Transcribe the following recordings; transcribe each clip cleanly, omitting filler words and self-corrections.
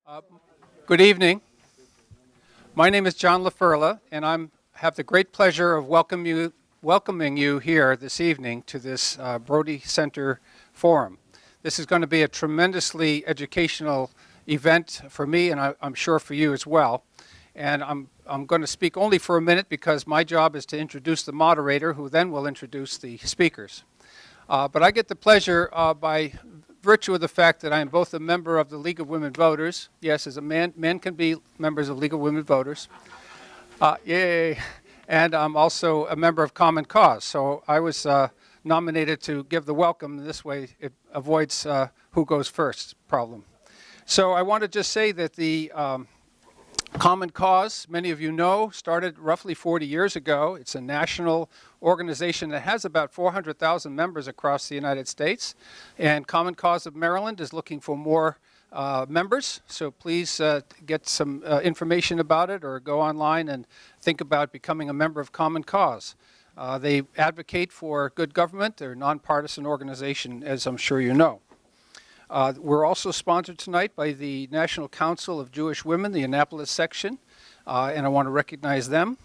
Uh, Good evening. My name is John LaFurla, and I have the great pleasure of welcoming you here this evening to this Brody Center Forum. This is going to be a tremendously educational event for me, and I'm sure for you as well. And I'm going to speak only for a minute because my job is to introduce the moderator, who then will introduce the speakers. But I get the pleasure by virtue of the fact that I am both a member of the League of Women Voters. Yes, as a man, men can be members of League of Women Voters. Yay! And I'm also a member of Common Cause. So I was nominated to give the welcome. This way it avoids who goes first problem. So I want to just say that the Common Cause, many of you know, started roughly 40 years ago. It's a national organization that has about 400,000 members across the United States. And Common Cause of Maryland is looking for more members. So please get some information about it or go online and think about becoming a member of Common Cause. They advocate for good government. They're a nonpartisan organization, as I'm sure you know. We're also sponsored tonight by the National Council of Jewish Women, the Annapolis section, and I want to recognize them.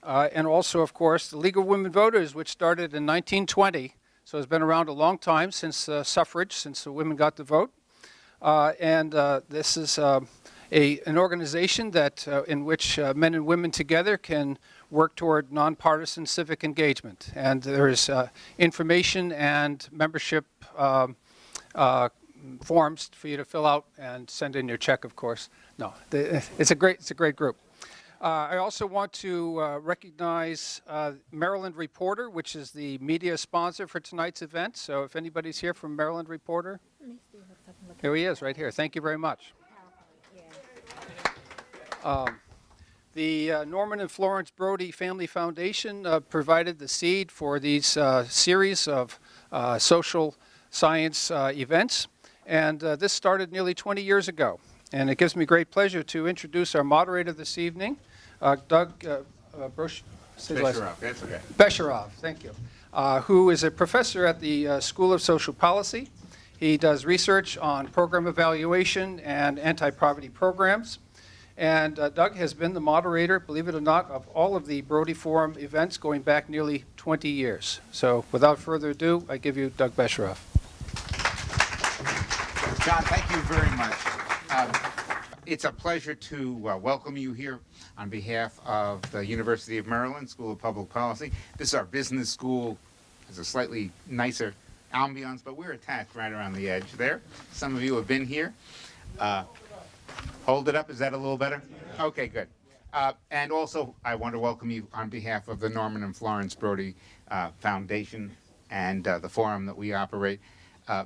And also, of course, the League of Women Voters, which started in 1920, so it's been around a long time since suffrage, since the women got to vote. This is an organization that in which men and women together can work toward nonpartisan civic engagement. And there is information and membership forms for you to fill out and send in your check, of course. No, it's a great group. I also want to recognize Maryland Reporter, which is the media sponsor for tonight's event. So if anybody's here from Maryland Reporter, here he is, right here. Thank you very much. The Norman and Florence Brody Family Foundation provided the seed for these series of social science events. And this started nearly 20 years ago. And it gives me great pleasure to introduce our moderator this evening, Doug Besharov, that's okay. Besharov, thank you, who is a professor at the School of Social Policy. He does research on program evaluation and anti-poverty programs. And Doug has been the moderator, believe it or not, of all of the Brody Forum events going back nearly 20 years. So without further ado, I give you Doug Besharov. John, thank you very much. It's a pleasure to welcome you here on behalf of the University of Maryland School of Public Policy. This is our business school. It's a slightly nicer ambiance, but we're attached right around the edge there. Some of you have been here. Hold it up. Is that a little better? Okay, good. And also, I want to welcome you on behalf of the Norman and Florence Brody Foundation and the forum that we operate.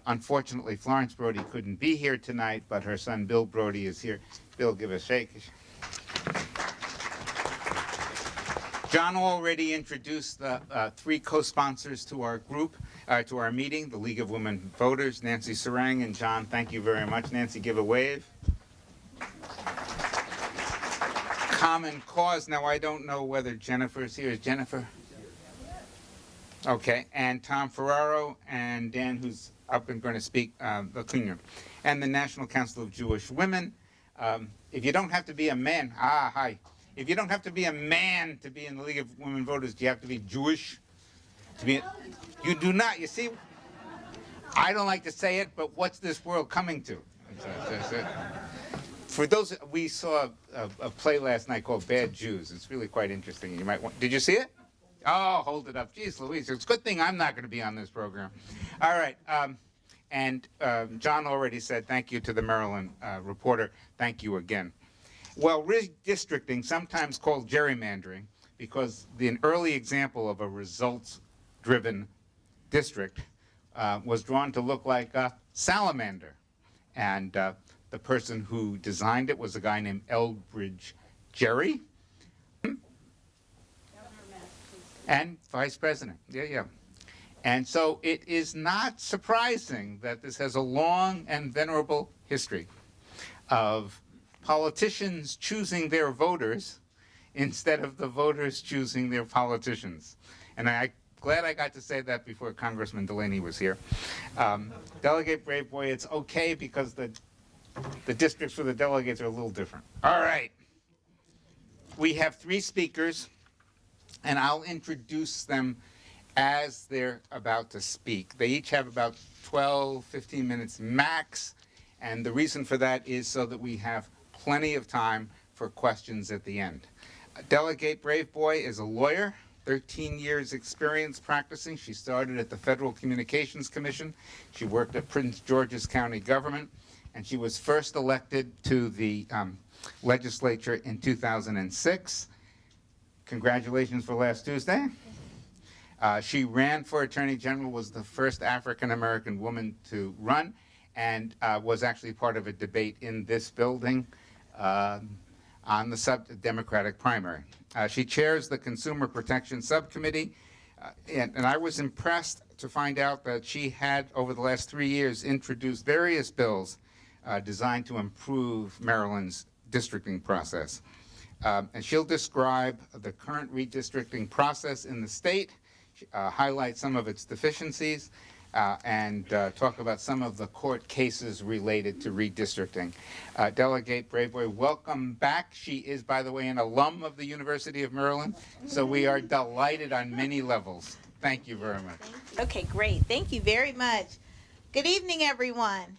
Unfortunately, Florence Brody couldn't be here tonight, but her son Bill Brody is here. Bill, give a shake. John already introduced the three co-sponsors to our group, to our meeting, the League of Women Voters, Nancy Sarang and John. Thank you very much. Nancy, give a wave. Common Cause. Now, I don't know whether Jennifer's here. Is Jennifer? Okay. And Tom Ferraro and Dan, who's up and going to speak, the cleaner. And the National Council of Jewish Women. If you don't have to be a man, hi. If you don't have to be a man to be in the League of Women Voters, do you have to be Jewish? You do not. You see, I don't like to say it, but what's this world coming to? For those, we saw a play last night called Bad Jews. It's really quite interesting. You might want. Did you see it? Oh, hold it up. Jeez Louise, it's a good thing I'm not going to be on this program. All right. John already said thank you to the Maryland Reporter. Thank you again. Well, redistricting, sometimes called gerrymandering, because an early example of a results-driven district was drawn to look like a salamander. And the person who designed it was a guy named Elbridge Gerry. And vice president, yeah. And so it is not surprising that this has a long and venerable history of politicians choosing their voters instead of the voters choosing their politicians. And I'm glad I got to say that before Congressman Delaney was here. Delegate Braveboy, it's okay because the The districts for the delegates are a little different. All right. We have 3 speakers, and I'll introduce them as they're about to speak. They each have about 12, 15 minutes max, and the reason for that is so that we have plenty of time for questions at the end. Delegate Braveboy is a lawyer, 13 years experience practicing. She started at the Federal Communications Commission. She worked at Prince George's County government, and she was first elected to the legislature in 2006. Congratulations for last Tuesday. She ran for Attorney General, was the first African-American woman to run, and was actually part of a debate in this building on the Democratic primary. She chairs the Consumer Protection Subcommittee, and I was impressed to find out that she had, over the last 3 years, introduced various bills designed to improve Maryland's districting process. And she'll describe the current redistricting process in the state, highlight some of its deficiencies, and talk about some of the court cases related to redistricting. Delegate Braveboy, welcome back. She is, by the way, an alum of the University of Maryland, so we are delighted on many levels. Thank you very much. Okay, great. Thank you very much. Good evening, everyone.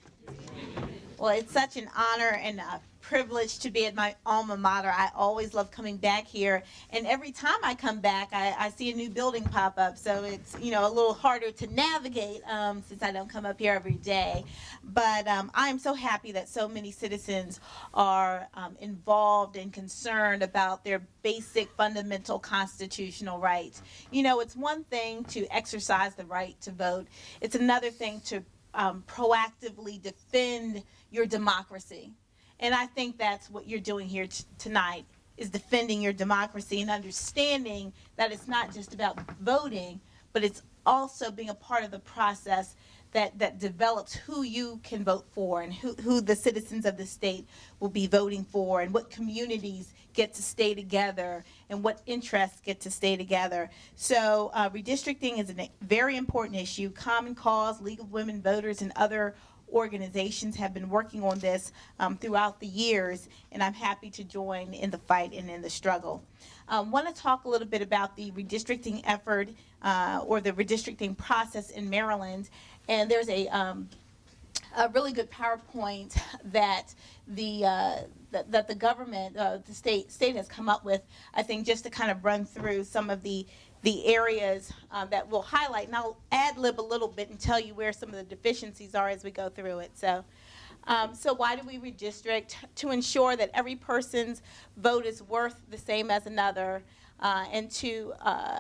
Well, it's such an honor and a privilege to be at my alma mater. I always love coming back here, and every time I come back, I see a new building pop up, so it's, a little harder to navigate since I don't come up here every day. But I'm so happy that so many citizens are involved and concerned about their basic fundamental constitutional rights. It's one thing to exercise the right to vote. It's another thing to proactively defend your democracy. And I think that's what you're doing here tonight, is defending your democracy and understanding that it's not just about voting, but it's also being a part of the process that develops who you can vote for and who the citizens of the state will be voting for, and what communities get to stay together and what interests get to stay together. So redistricting is a very important issue. Common Cause, League of Women Voters, and other organizations have been working on this throughout the years, and I'm happy to join in the fight and in the struggle. I want to talk a little bit about the redistricting effort or the redistricting process in Maryland, and there's a really good PowerPoint that the government, the state has come up with, I think, just to kind of run through some of the areas that we'll highlight, and I'll ad-lib a little bit and tell you where some of the deficiencies are as we go through it. So why do we redistrict? To ensure that every person's vote is worth the same as another, and to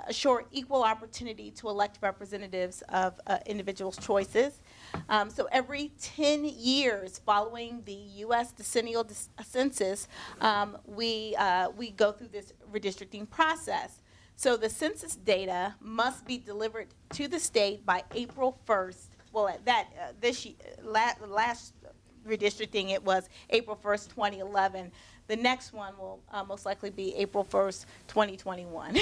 assure equal opportunity to elect representatives of individuals' choices. So every 10 years following the U.S. decennial census, we go through this redistricting process. So the census data must be delivered to the state by April 1st. Well, last redistricting, it was April 1st, 2011. The next one will most likely be April 1st, 2021.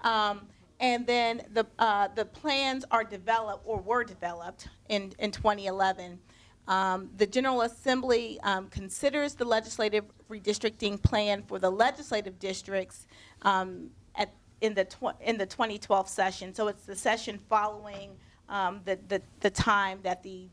And then the plans are developed, or were developed, in 2011. The General Assembly considers the legislative redistricting plan for the legislative districts in the 2012 session. So it's the session following the time that the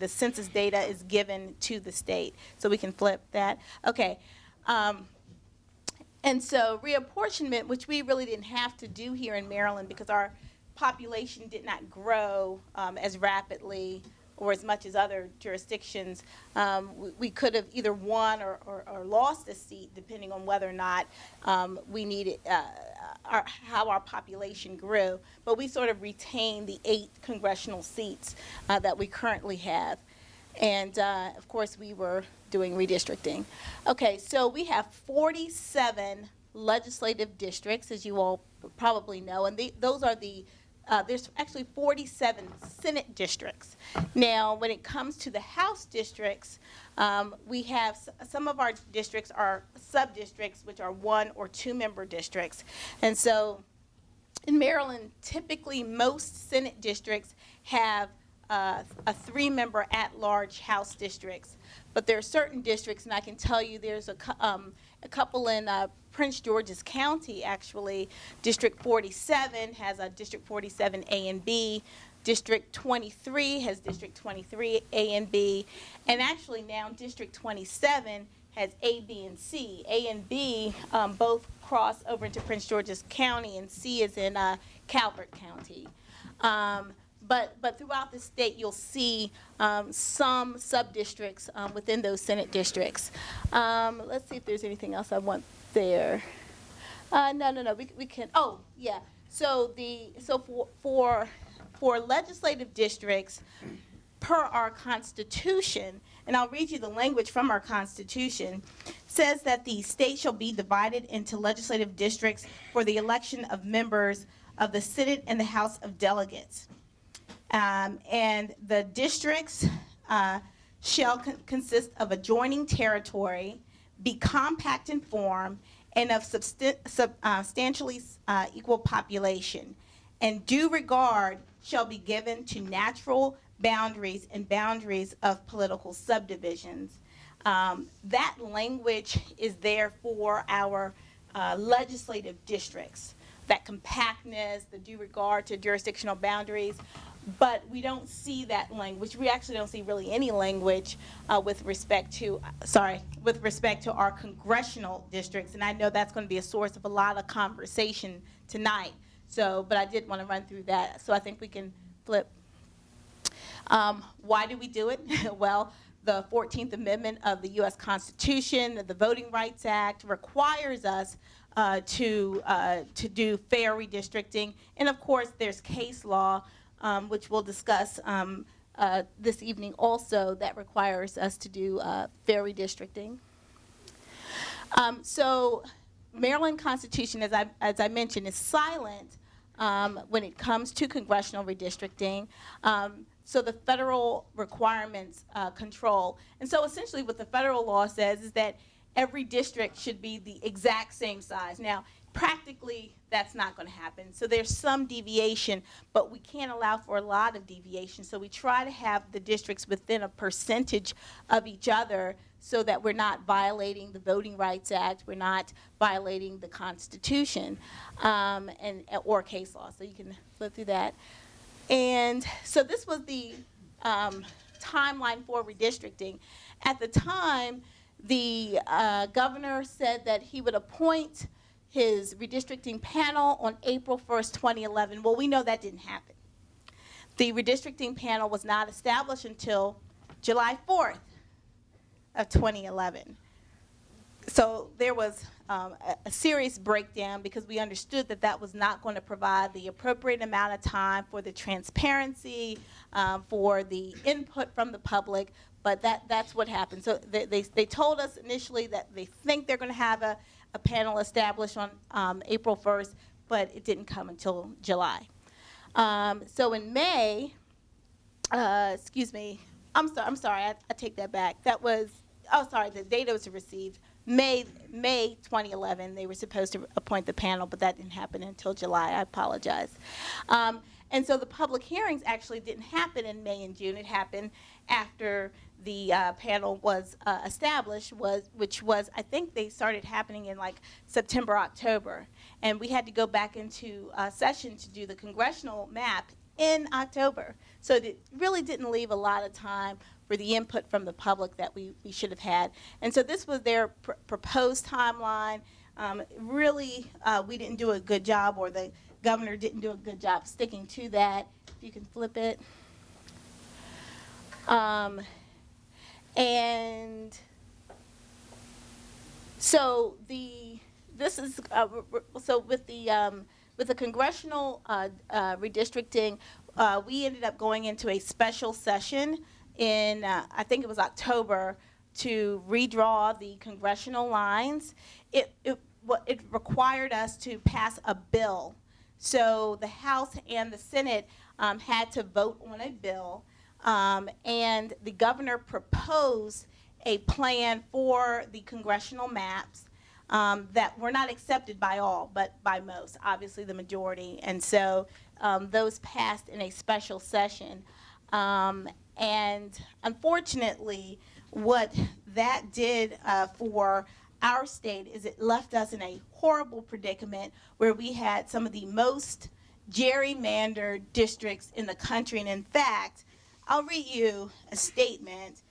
census data is given to the state. So we can flip that. Okay. And so reapportionment, which we really didn't have to do here in Maryland because our population did not grow as rapidly or as much as other jurisdictions, we could have either won or lost a seat depending on whether or not we needed how our population grew. But we sort of retained the 8 congressional seats that we currently have. And of course, we were doing redistricting. Okay, so we have 47 legislative districts, as you all probably know, and those are there's actually 47 Senate districts. Now, when it comes to the House districts, we have some of our districts are sub-districts, which are 1 or 2 member districts. And so in Maryland, typically most Senate districts have a three-member at-large House districts. But there are certain districts, and I can tell you there's a couple in Prince George's County, actually. District 47 has a District 47 A and B. District 23 has District 23 A and B. And actually now District 27 has A, B, and C. A and B both cross over into Prince George's County, and C is in Calvert County. But throughout the state, you'll see some sub-districts within those Senate districts. Let's see if there's anything else I want there. No, we can, oh, yeah. So for legislative districts, per our Constitution, and I'll read you the language from our Constitution, says that the state shall be divided into legislative districts for the election of members of the Senate and the House of Delegates. And the districts shall consist of adjoining territory, be compact in form, and of substantially equal population. And due regard shall be given to natural boundaries and boundaries of political subdivisions. That language is there for our legislative districts, that compactness, the due regard to jurisdictional boundaries. But we don't see that language. We actually don't see really any language with respect to our congressional districts. And I know that's going to be a source of a lot of conversation tonight. So, but I did want to run through that. So I think we can flip. Why do we do it? Well, the 14th Amendment of the U.S. Constitution, the Voting Rights Act, requires us to do fair redistricting. And of course, there's case law, which we'll discuss this evening also, that requires us to do fair redistricting. So Maryland Constitution, as I mentioned, is silent when it comes to congressional redistricting. So the federal requirements control. And so essentially what the federal law says is that every district should be the exact same size. Now, practically, that's not going to happen. So there's some deviation, but we can't allow for a lot of deviation. So we try to have the districts within a percentage of each other so that we're not violating the Voting Rights Act, we're not violating the Constitution or case law. So you can flip through that. And so this was the timeline for redistricting. At the time, the governor said that he would appoint his redistricting panel on April 1st, 2011. Well, we know that didn't happen. The redistricting panel was not established until July 4th of 2011. So there was a serious breakdown because we understood that that was not going to provide the appropriate amount of time for the transparency, for the input from the public, but that's what happened. So they told us initially that they think they're going to have a panel established on April 1st, but it didn't come until July. So in May, excuse me, I'm sorry, I take that back. That was, the data was received May 2011. They were supposed to appoint the panel, but that didn't happen until July. I apologize. And so the public hearings actually didn't happen in May and June. It happened after the panel was established, which was, I think they started happening in like September, October. And we had to go back into session to do the congressional map in October. So it really didn't leave a lot of time for the input from the public that we should have had. And so this was their proposed timeline. Really, we didn't do a good job, or the governor didn't do a good job sticking to that. If you can flip it. And so with the congressional redistricting, we ended up going into a special session in I think it was October to redraw the congressional lines. It required us to pass a bill. So the House and the Senate had to vote on a bill, and the governor proposed a plan for the congressional maps that were not accepted by all, but by most, obviously the majority. And so those passed in a special session. And unfortunately, what that did for our state is it left us in a horrible predicament where we had some of the most gerrymandered districts in the country. And in fact, I'll read you a statement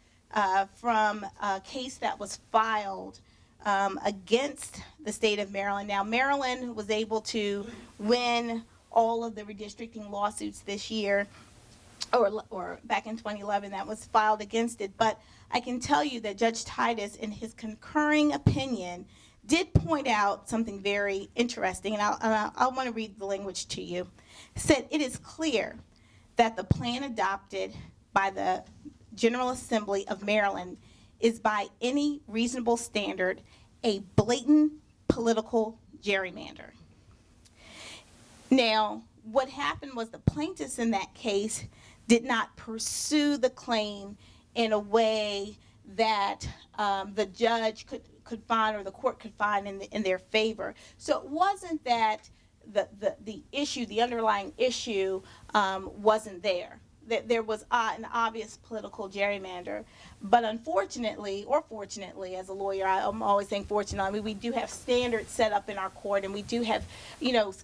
from a case that was filed against the state of Maryland. Now, Maryland was able to win all of the redistricting lawsuits this year, or back in 2011 that was filed against it. But I can tell you that Judge Titus, in his concurring opinion, did point out something very interesting, and I want to read the language to you. It said, "It is clear that the plan adopted by the General Assembly of Maryland is by any reasonable standard a blatant political gerrymander." Now, what happened was the plaintiffs in that case did not pursue the claim in a way that the judge could find, or the court could find in their favor. So it wasn't that the issue, the underlying issue, wasn't there. That there was an obvious political gerrymander. But unfortunately, or fortunately, as a lawyer, I'm always saying fortunately, I mean, we do have standards set up in our court, and we do have,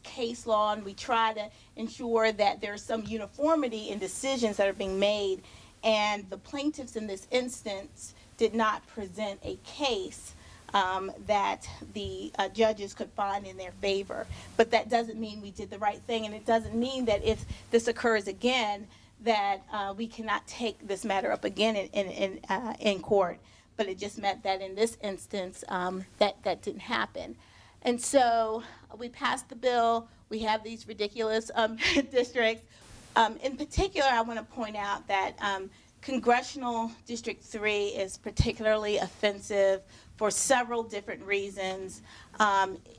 case law, and we try to ensure that there's some uniformity in decisions that are being made. And the plaintiffs in this instance did not present a case that the judges could find in their favor. But that doesn't mean we did the right thing, and it doesn't mean that if this occurs again, that we cannot take this matter up again in court. But it just meant that in this instance, that didn't happen. And so we passed the bill. We have these ridiculous districts. In particular, I want to point out that Congressional District 3 is particularly offensive for several different reasons.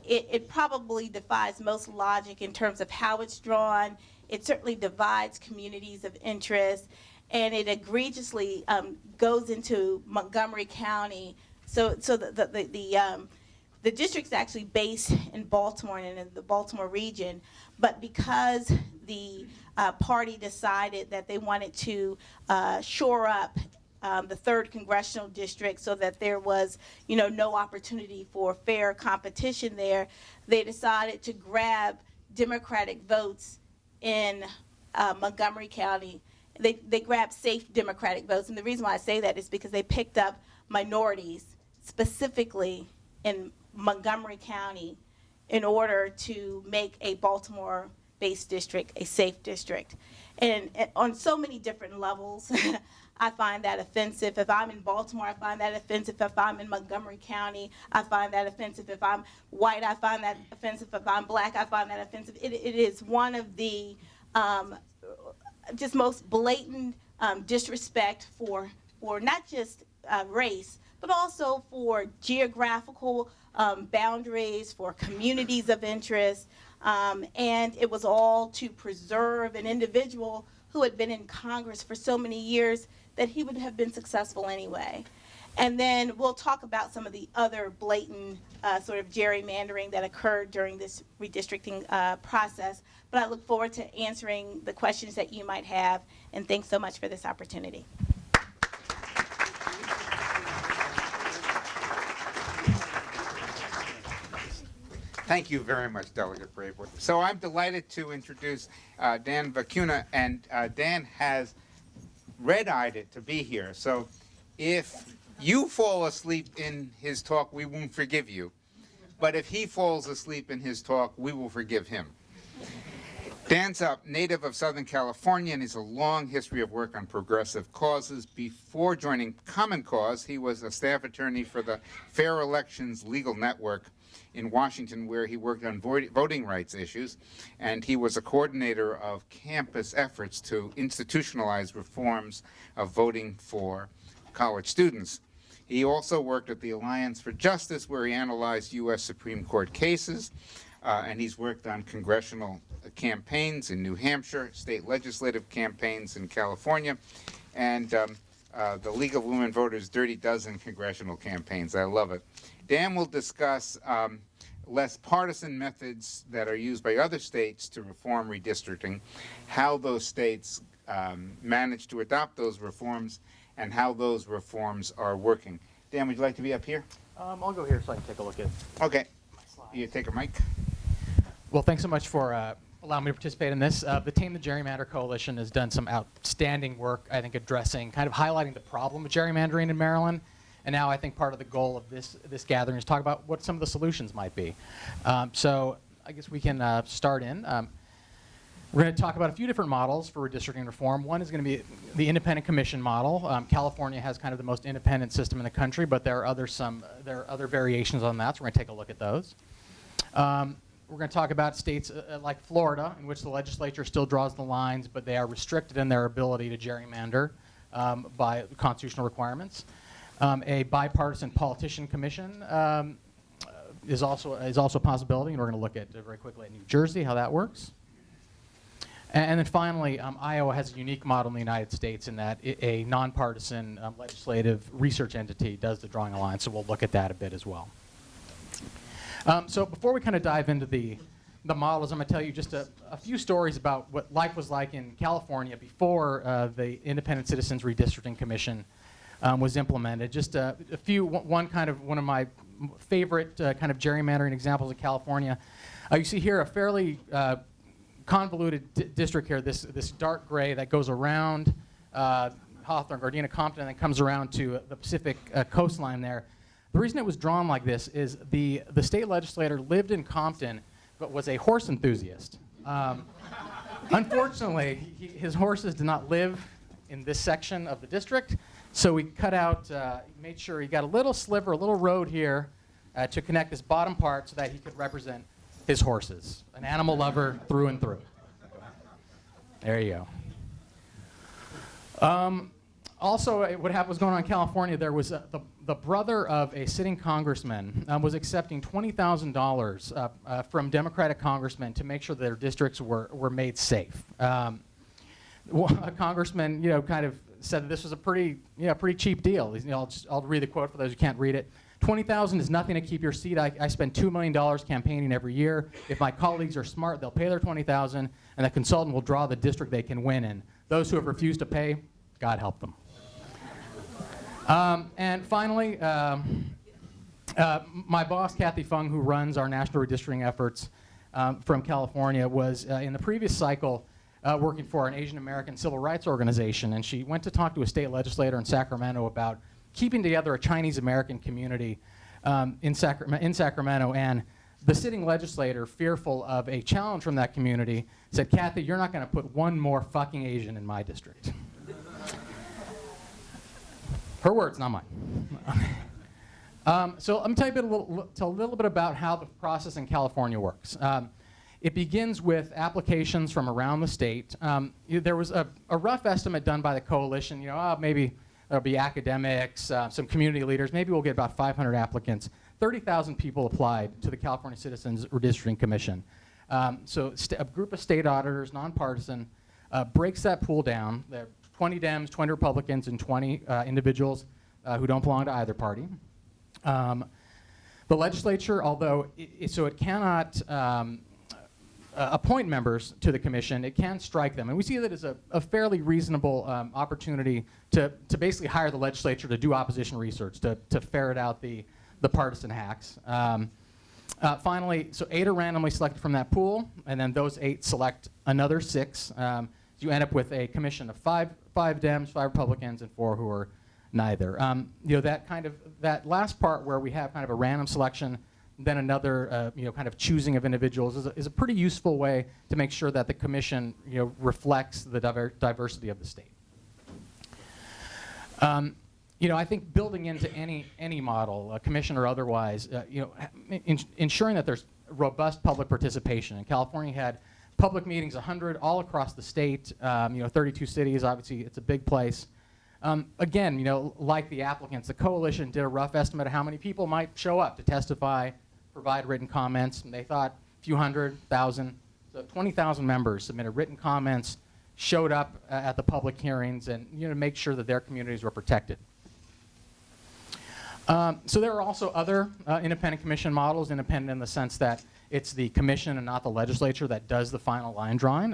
It probably defies most logic in terms of how it's drawn. It certainly divides communities of interest, and it egregiously goes into Montgomery County. So the district's actually based in Baltimore and in the Baltimore region, but because the party decided that they wanted to shore up the 3rd congressional district so that there was, no opportunity for fair competition there, they decided to grab Democratic votes in Montgomery County. They grabbed safe Democratic votes, and the reason why I say that is because they picked up minorities, specifically in Montgomery County, in order to make a Baltimore-based district a safe district. And on so many different levels, I find that offensive. If I'm in Baltimore, I find that offensive. If I'm in Montgomery County, I find that offensive. If I'm white, I find that offensive. If I'm black, I find that offensive. It is one of the just most blatant disrespect for not just race, but also for geographical boundaries, for communities of interest. And it was all to preserve an individual who had been in Congress for so many years that he would have been successful anyway. And then we'll talk about some of the other blatant sort of gerrymandering that occurred during this redistricting process. But I look forward to answering the questions that you might have, and thanks so much for this opportunity. Thank you very much, Delegate Braveboy. So I'm delighted to introduce Dan Vicuna, and Dan has red-eyed it to be here. So if you fall asleep in his talk, we won't forgive you. But if he falls asleep in his talk, we will forgive him. Dan's a native of Southern California, and has a long history of work on progressive causes. Before joining Common Cause, he was a staff attorney for the Fair Elections Legal Network in Washington, where he worked on voting rights issues, and he was a coordinator of campus efforts to institutionalize reforms of voting for college students. He also worked at the Alliance for Justice, where he analyzed U.S. Supreme Court cases, and he's worked on congressional campaigns in New Hampshire, state legislative campaigns in California, and the League of Women Voters' Dirty Dozen congressional campaigns. I love it. Dan will discuss less partisan methods that are used by other states to reform redistricting, how those states managed to adopt those reforms and how those reforms are working. Dan, would you like to be up here? I'll go here so I can take a look at Okay. my slides. You take a mic. Well, thanks so much for allowing me to participate in this. The Tame the Gerrymander Coalition has done some outstanding work, I think, addressing, kind of highlighting the problem of gerrymandering in Maryland. And now I think part of the goal of this gathering is to talk about what some of the solutions might be. So I guess we can start in. We're going to talk about a few different models for redistricting reform. One is going to be the independent commission model. California has kind of the most independent system in the country, but there are other variations on that, so we're going to take a look at those. We're going to talk about states like Florida, in which the legislature still draws the lines, but they are restricted in their ability to gerrymander by constitutional requirements. A bipartisan politician commission is also a possibility, and we're going to look at very quickly at New Jersey, how that works. And then finally, Iowa has a unique model in the United States in that a nonpartisan legislative research entity does the drawing of lines, so we'll look at that a bit as well. So before we kind of dive into the models, I'm going to tell you just a few stories about what life was like in California before the Independent Citizens Redistricting Commission was implemented. Just a few, one of my favorite kind of gerrymandering examples of California. You see here a fairly convoluted district here, this dark gray that goes around Hawthorne, Gardena, Compton, and then comes around to the Pacific coastline there. The reason it was drawn like this is the state legislator lived in Compton, but was a horse enthusiast. Unfortunately, his horses did not live in this section of the district, so we cut out, made sure he got a little sliver, a little road here to connect this bottom part so that he could represent his horses. An animal lover through and through. There you go. Also, what was going on in California, there was the brother of a sitting congressman was accepting $20,000 from Democratic congressmen to make sure that their districts were made safe. A congressman, kind of said that this was a pretty cheap deal. I'll read the quote for those who can't read it. $20,000 is nothing to keep your seat. I spend $2 million campaigning every year. If my colleagues are smart, they'll pay their $20,000, and the consultant will draw the district they can win in. Those who have refused to pay, God help them. And finally, my boss, Kathy Fung, who runs our national redistricting efforts from California, was in the previous cycle working for an Asian American civil rights organization, and she went to talk to a state legislator in Sacramento about keeping together a Chinese American community in Sacramento, and the sitting legislator, fearful of a challenge from that community, said, "Kathy, you're not going to put one more fucking Asian in my district." Her words, not mine. So let me tell you a little bit about how the process in California works. It begins with applications from around the state. There was a rough estimate done by the coalition. Maybe there'll be academics, some community leaders. Maybe we'll get about 500 applicants. 30,000 people applied to the California Citizens Redistricting Commission. So a group of state auditors, nonpartisan, breaks that pool down. There are 20 Dems, 20 Republicans, and 20 individuals who don't belong to either party. The legislature, although it cannot appoint members to the commission, it can strike them. And we see that as a fairly reasonable opportunity to basically hire the legislature to do opposition research, to ferret out the partisan hacks. Finally, so 8 are randomly selected from that pool, and then those 8 select another 6. You end up with a commission of 5 Dems, 5 Republicans, and 4 who are neither. That last part where we have kind of a random selection, then another kind of choosing of individuals is a pretty useful way to make sure that the commission reflects the diversity of the state. I think building into any model, commission or otherwise, ensuring that there's robust public participation. And California had public meetings, 100 all across the state, 32 cities. Obviously, it's a big place. Again, like the applicants, the coalition did a rough estimate of how many people might show up to testify, provide written comments, and they thought a few hundred thousand. So 20,000 members submitted written comments, showed up at the public hearings, and make sure that their communities were protected. So there are also other independent commission models, independent in the sense that it's the commission and not the legislature that does the final line drawing.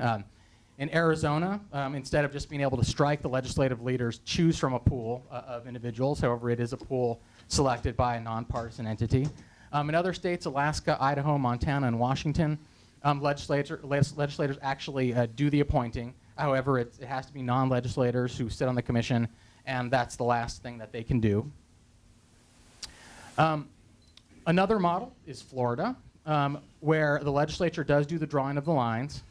In Arizona, instead of just being able to strike, the legislative leaders choose from a pool of individuals. However, it is a pool selected by a nonpartisan entity. In other states, Alaska, Idaho, Montana, and Washington, legislators actually do the appointing. However, it has to be non-legislators who sit on the commission, and that's the last thing that they can do. Another model is Florida, where the legislature does do the drawing of the lines.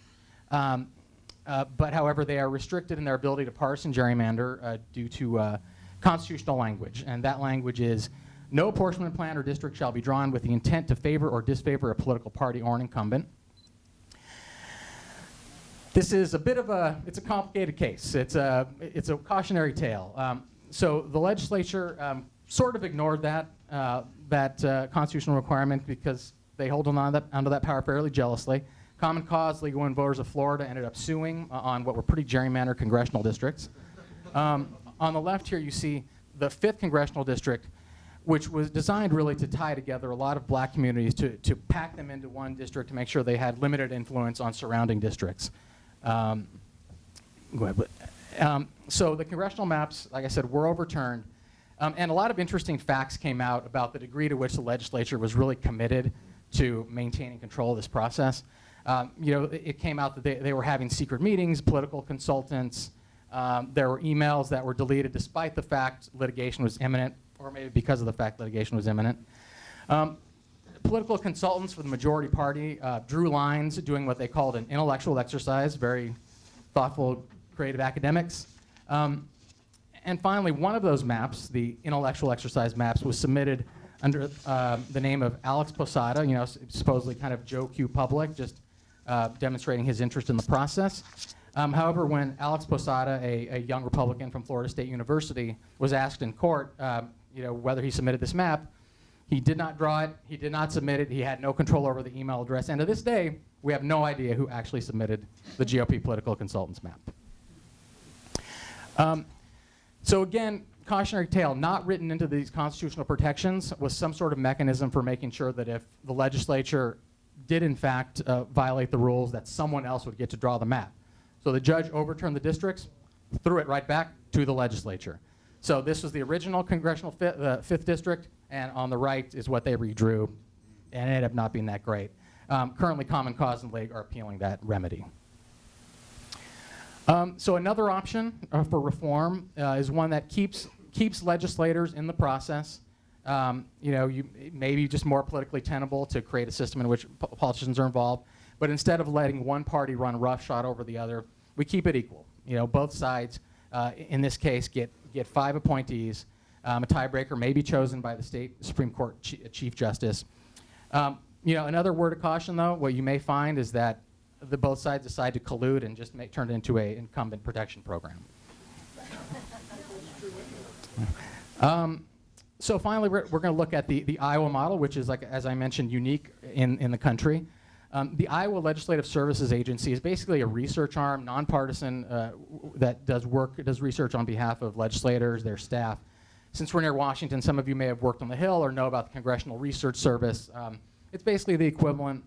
But however, they are restricted in their ability to partisan gerrymander due to constitutional language. And that language is, no apportionment plan or district shall be drawn with the intent to favor or disfavor a political party or an incumbent. This is a bit of it's a complicated case. It's a cautionary tale. So the legislature sort of ignored that constitutional requirement because they hold onto that power fairly jealously. Common Cause, Legal Women Voters of Florida ended up suing on what were pretty gerrymandered congressional districts. On the left here, you see the 5th congressional district, which was designed really to tie together a lot of black communities to pack them into one district to make sure they had limited influence on surrounding districts. Go ahead. So the congressional maps, like I said, were overturned. And a lot of interesting facts came out about the degree to which the legislature was really committed to maintaining control of this process. It came out that they were having secret meetings, political consultants. There were emails that were deleted despite the fact litigation was imminent, or maybe because of the fact litigation was imminent. Political consultants for the majority party drew lines doing what they called an intellectual exercise, very thoughtful, creative academics. And finally, one of those maps, the intellectual exercise maps, was submitted under the name of Alex Posada, supposedly kind of Joe Q. Public, just demonstrating his interest in the process. However, when Alex Posada, a young Republican from Florida State University, was asked in court whether he submitted this map, he did not draw it, he did not submit it, he had no control over the email address, and to this day, we have no idea who actually submitted the GOP political consultants map. So again, cautionary tale, not written into these constitutional protections was some sort of mechanism for making sure that if the legislature did in fact violate the rules, that someone else would get to draw the map. So the judge overturned the districts, threw it right back to the legislature. So this was the original congressional 5th district, and on the right is what they redrew, and it ended up not being that great. Currently, Common Cause and League are appealing that remedy. So another option for reform is one that keeps legislators in the process. Maybe just more politically tenable to create a system in which politicians are involved. But instead of letting one party run roughshod over the other, we keep it equal. Both sides, in this case, get 5 appointees. A tiebreaker may be chosen by the state Supreme Court Chief Justice. Another word of caution, though, what you may find is that both sides decide to collude and just turn it into an incumbent protection program. So finally, we're going to look at the Iowa model, which is, like as I mentioned, unique in the country. The Iowa Legislative Services Agency is basically a research arm, nonpartisan, that does research on behalf of legislators, their staff. Since we're near Washington, some of you may have worked on the Hill or know about the Congressional Research Service. It's basically the equivalent.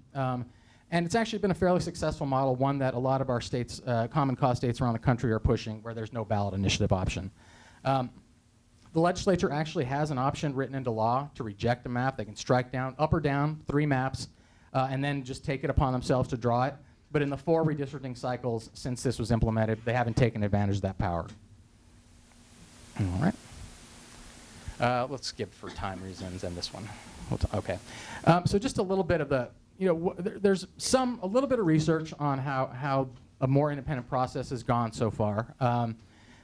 And it's actually been a fairly successful model, one that a lot of our states, Common Cause states around the country are pushing, where there's no ballot initiative option. The legislature actually has an option written into law to reject a map. They can strike down, up or down, 3 maps, and then just take it upon themselves to draw it. But in the 4 redistricting cycles since this was implemented, they haven't taken advantage of that power. All right. Let's skip for time reasons and this one. Okay. So just a little bit of the, there's a little bit of research on how a more independent process has gone so far.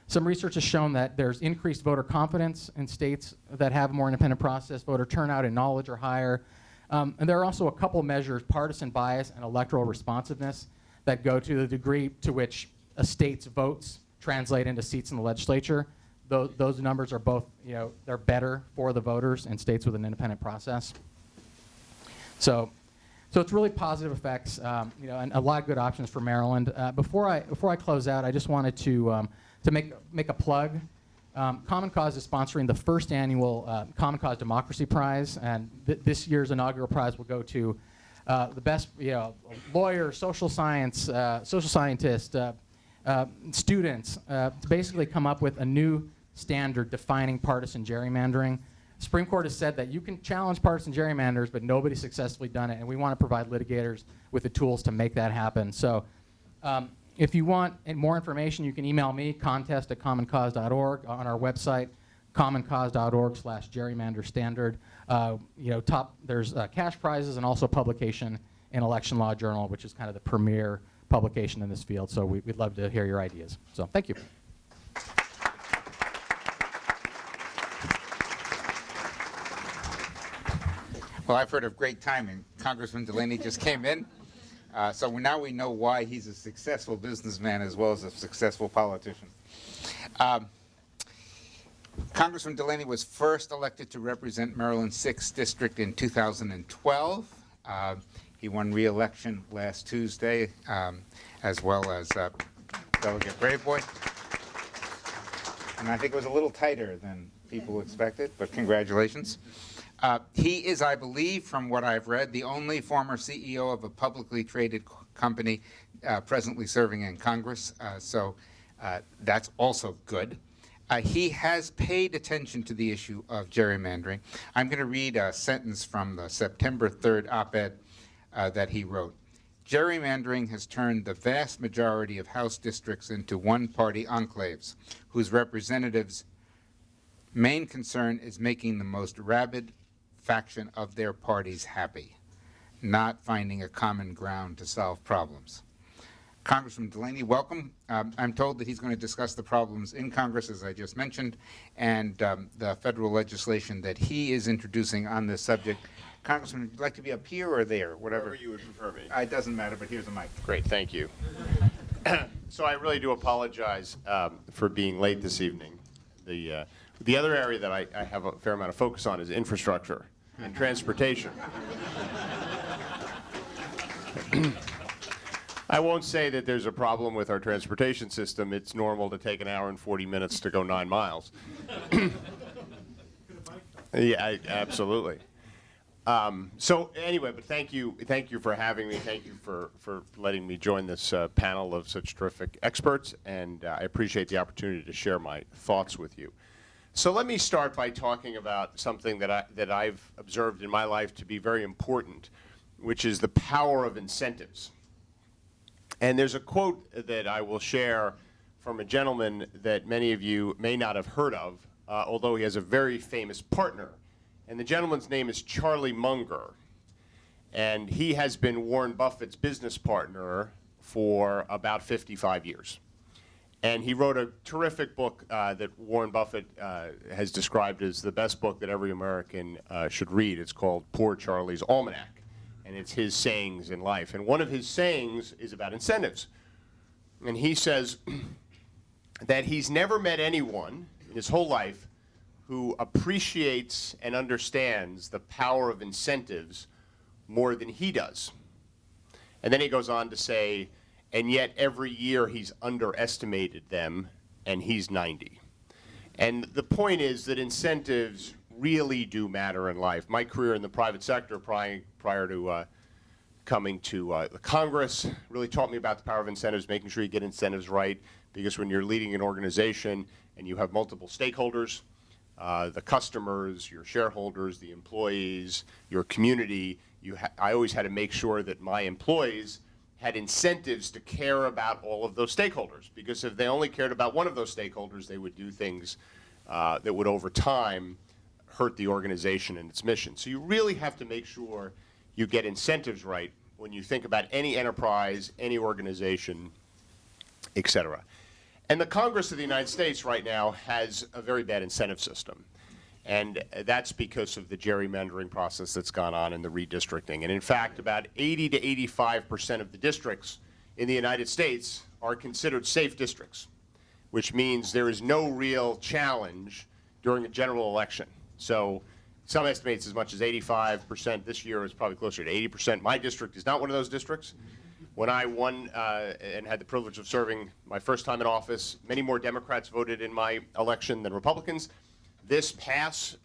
Some research has shown that there's increased voter confidence in states that have a more independent process. Voter turnout and knowledge are higher. And there are also a couple measures, partisan bias and electoral responsiveness, that go to the degree to which a state's votes translate into seats in the legislature. Those numbers are both, they're better for the voters in states with an independent process. So it's really positive effects, and a lot of good options for Maryland. Before I close out, I just wanted to make a plug. Common Cause is sponsoring the first annual Common Cause Democracy Prize, and this year's inaugural prize will go to the best, lawyer, social scientist, students to basically come up with a new standard defining partisan gerrymandering. Supreme Court has said that you can challenge partisan gerrymanders, but nobody's successfully done it, and we want to provide litigators with the tools to make that happen. So if you want more information, you can email me, contest@commoncause.org, on our website, commoncause.org/gerrymanderstandard. There's cash prizes and also publication in Election Law Journal, which is kind of the premier publication in this field. So we'd love to hear your ideas. So thank you. Well, I've heard of great timing. Congressman Delaney just came in. So now we know why he's a successful businessman as well as a successful politician. Congressman Delaney was first elected to represent Maryland's 6th District in 2012. He won re-election last Tuesday, as well as Delegate Braveboy. And I think it was a little tighter than people expected, but congratulations. He is, I believe, from what I've read, the only former CEO of a publicly traded company presently serving in Congress, so that's also good. He has paid attention to the issue of gerrymandering. I'm going to read a sentence from the September 3rd op-ed that he wrote. Gerrymandering has turned the vast majority of House districts into one-party enclaves, whose representatives' main concern is making the most rabid faction of their parties happy, not finding a common ground to solve problems. Congressman Delaney, welcome. I'm told that he's going to discuss the problems in Congress, as I just mentioned, and the federal legislation that he is introducing on this subject. Congressman, would you like to be up here or there? Whatever you would prefer me. It doesn't matter, but here's a mic. Great, thank you. So I really do apologize for being late this evening. The other area that I have a fair amount of focus on is infrastructure and transportation. I won't say that there's a problem with our transportation system. It's normal to take an hour and 40 minutes to go 9 miles. Yeah, absolutely. So anyway, but thank you for having me. Thank you for letting me join this panel of such terrific experts, and I appreciate the opportunity to share my thoughts with you. So let me start by talking about something that I've observed in my life to be very important, which is the power of incentives. And there's a quote that I will share from a gentleman that many of you may not have heard of, although he has a very famous partner. And the gentleman's name is Charlie Munger. And he has been Warren Buffett's business partner for about 55 years. And he wrote a terrific book that Warren Buffett has described as the best book that every American should read. It's called Poor Charlie's Almanac. And it's his sayings in life. And one of his sayings is about incentives. And he says that he's never met anyone in his whole life who appreciates and understands the power of incentives more than he does. And then he goes on to say, and yet every year he's underestimated them, and he's 90. And the point is that incentives really do matter in life. My career in the private sector prior to coming to the Congress really taught me about the power of incentives, making sure you get incentives right, because when you're leading an organization and you have multiple stakeholders, the customers, your shareholders, the employees, your community, I always had to make sure that my employees had incentives to care about all of those stakeholders, because if they only cared about one of those stakeholders, they would do things that would over time hurt the organization and its mission. So you really have to make sure you get incentives right when you think about any enterprise, any organization, et cetera. And the Congress of the United States right now has a very bad incentive system. And that's because of the gerrymandering process that's gone on in the redistricting. And in fact, about 80 to 85% of the districts in the United States are considered safe districts, which means there is no real challenge during a general election. So some estimates as much as 85%. This year is probably closer to 80%. My district is not one of those districts. When I won and had the privilege of serving my first time in office, many more Democrats voted in my election than Republicans. This past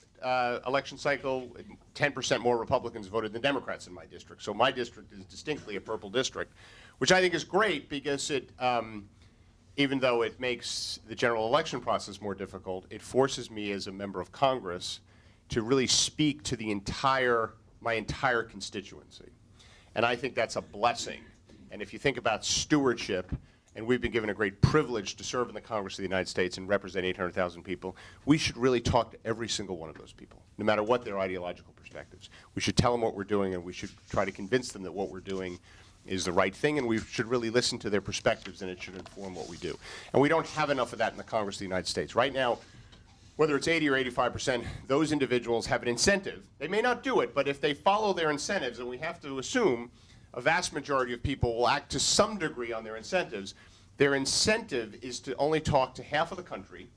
election cycle, 10% more Republicans voted than Democrats in my district. So my district is distinctly a purple district, which I think is great because even though it makes the general election process more difficult, it forces me as a member of Congress to really speak to my entire constituency. And I think that's a blessing. And if you think about stewardship, and we've been given a great privilege to serve in the Congress of the United States and represent 800,000 people, we should really talk to every single one of those people, no matter what their ideological perspectives. We should tell them what we're doing, and we should try to convince them that what we're doing is the right thing, and we should really listen to their perspectives, and it should inform what we do. And we don't have enough of that in the Congress of the United States. Right now, whether it's 80 or 85%, those individuals have an incentive. They may not do it, but if they follow their incentives, and we have to assume a vast majority of people will act to some degree on their incentives, their incentive is to only talk to half of the country.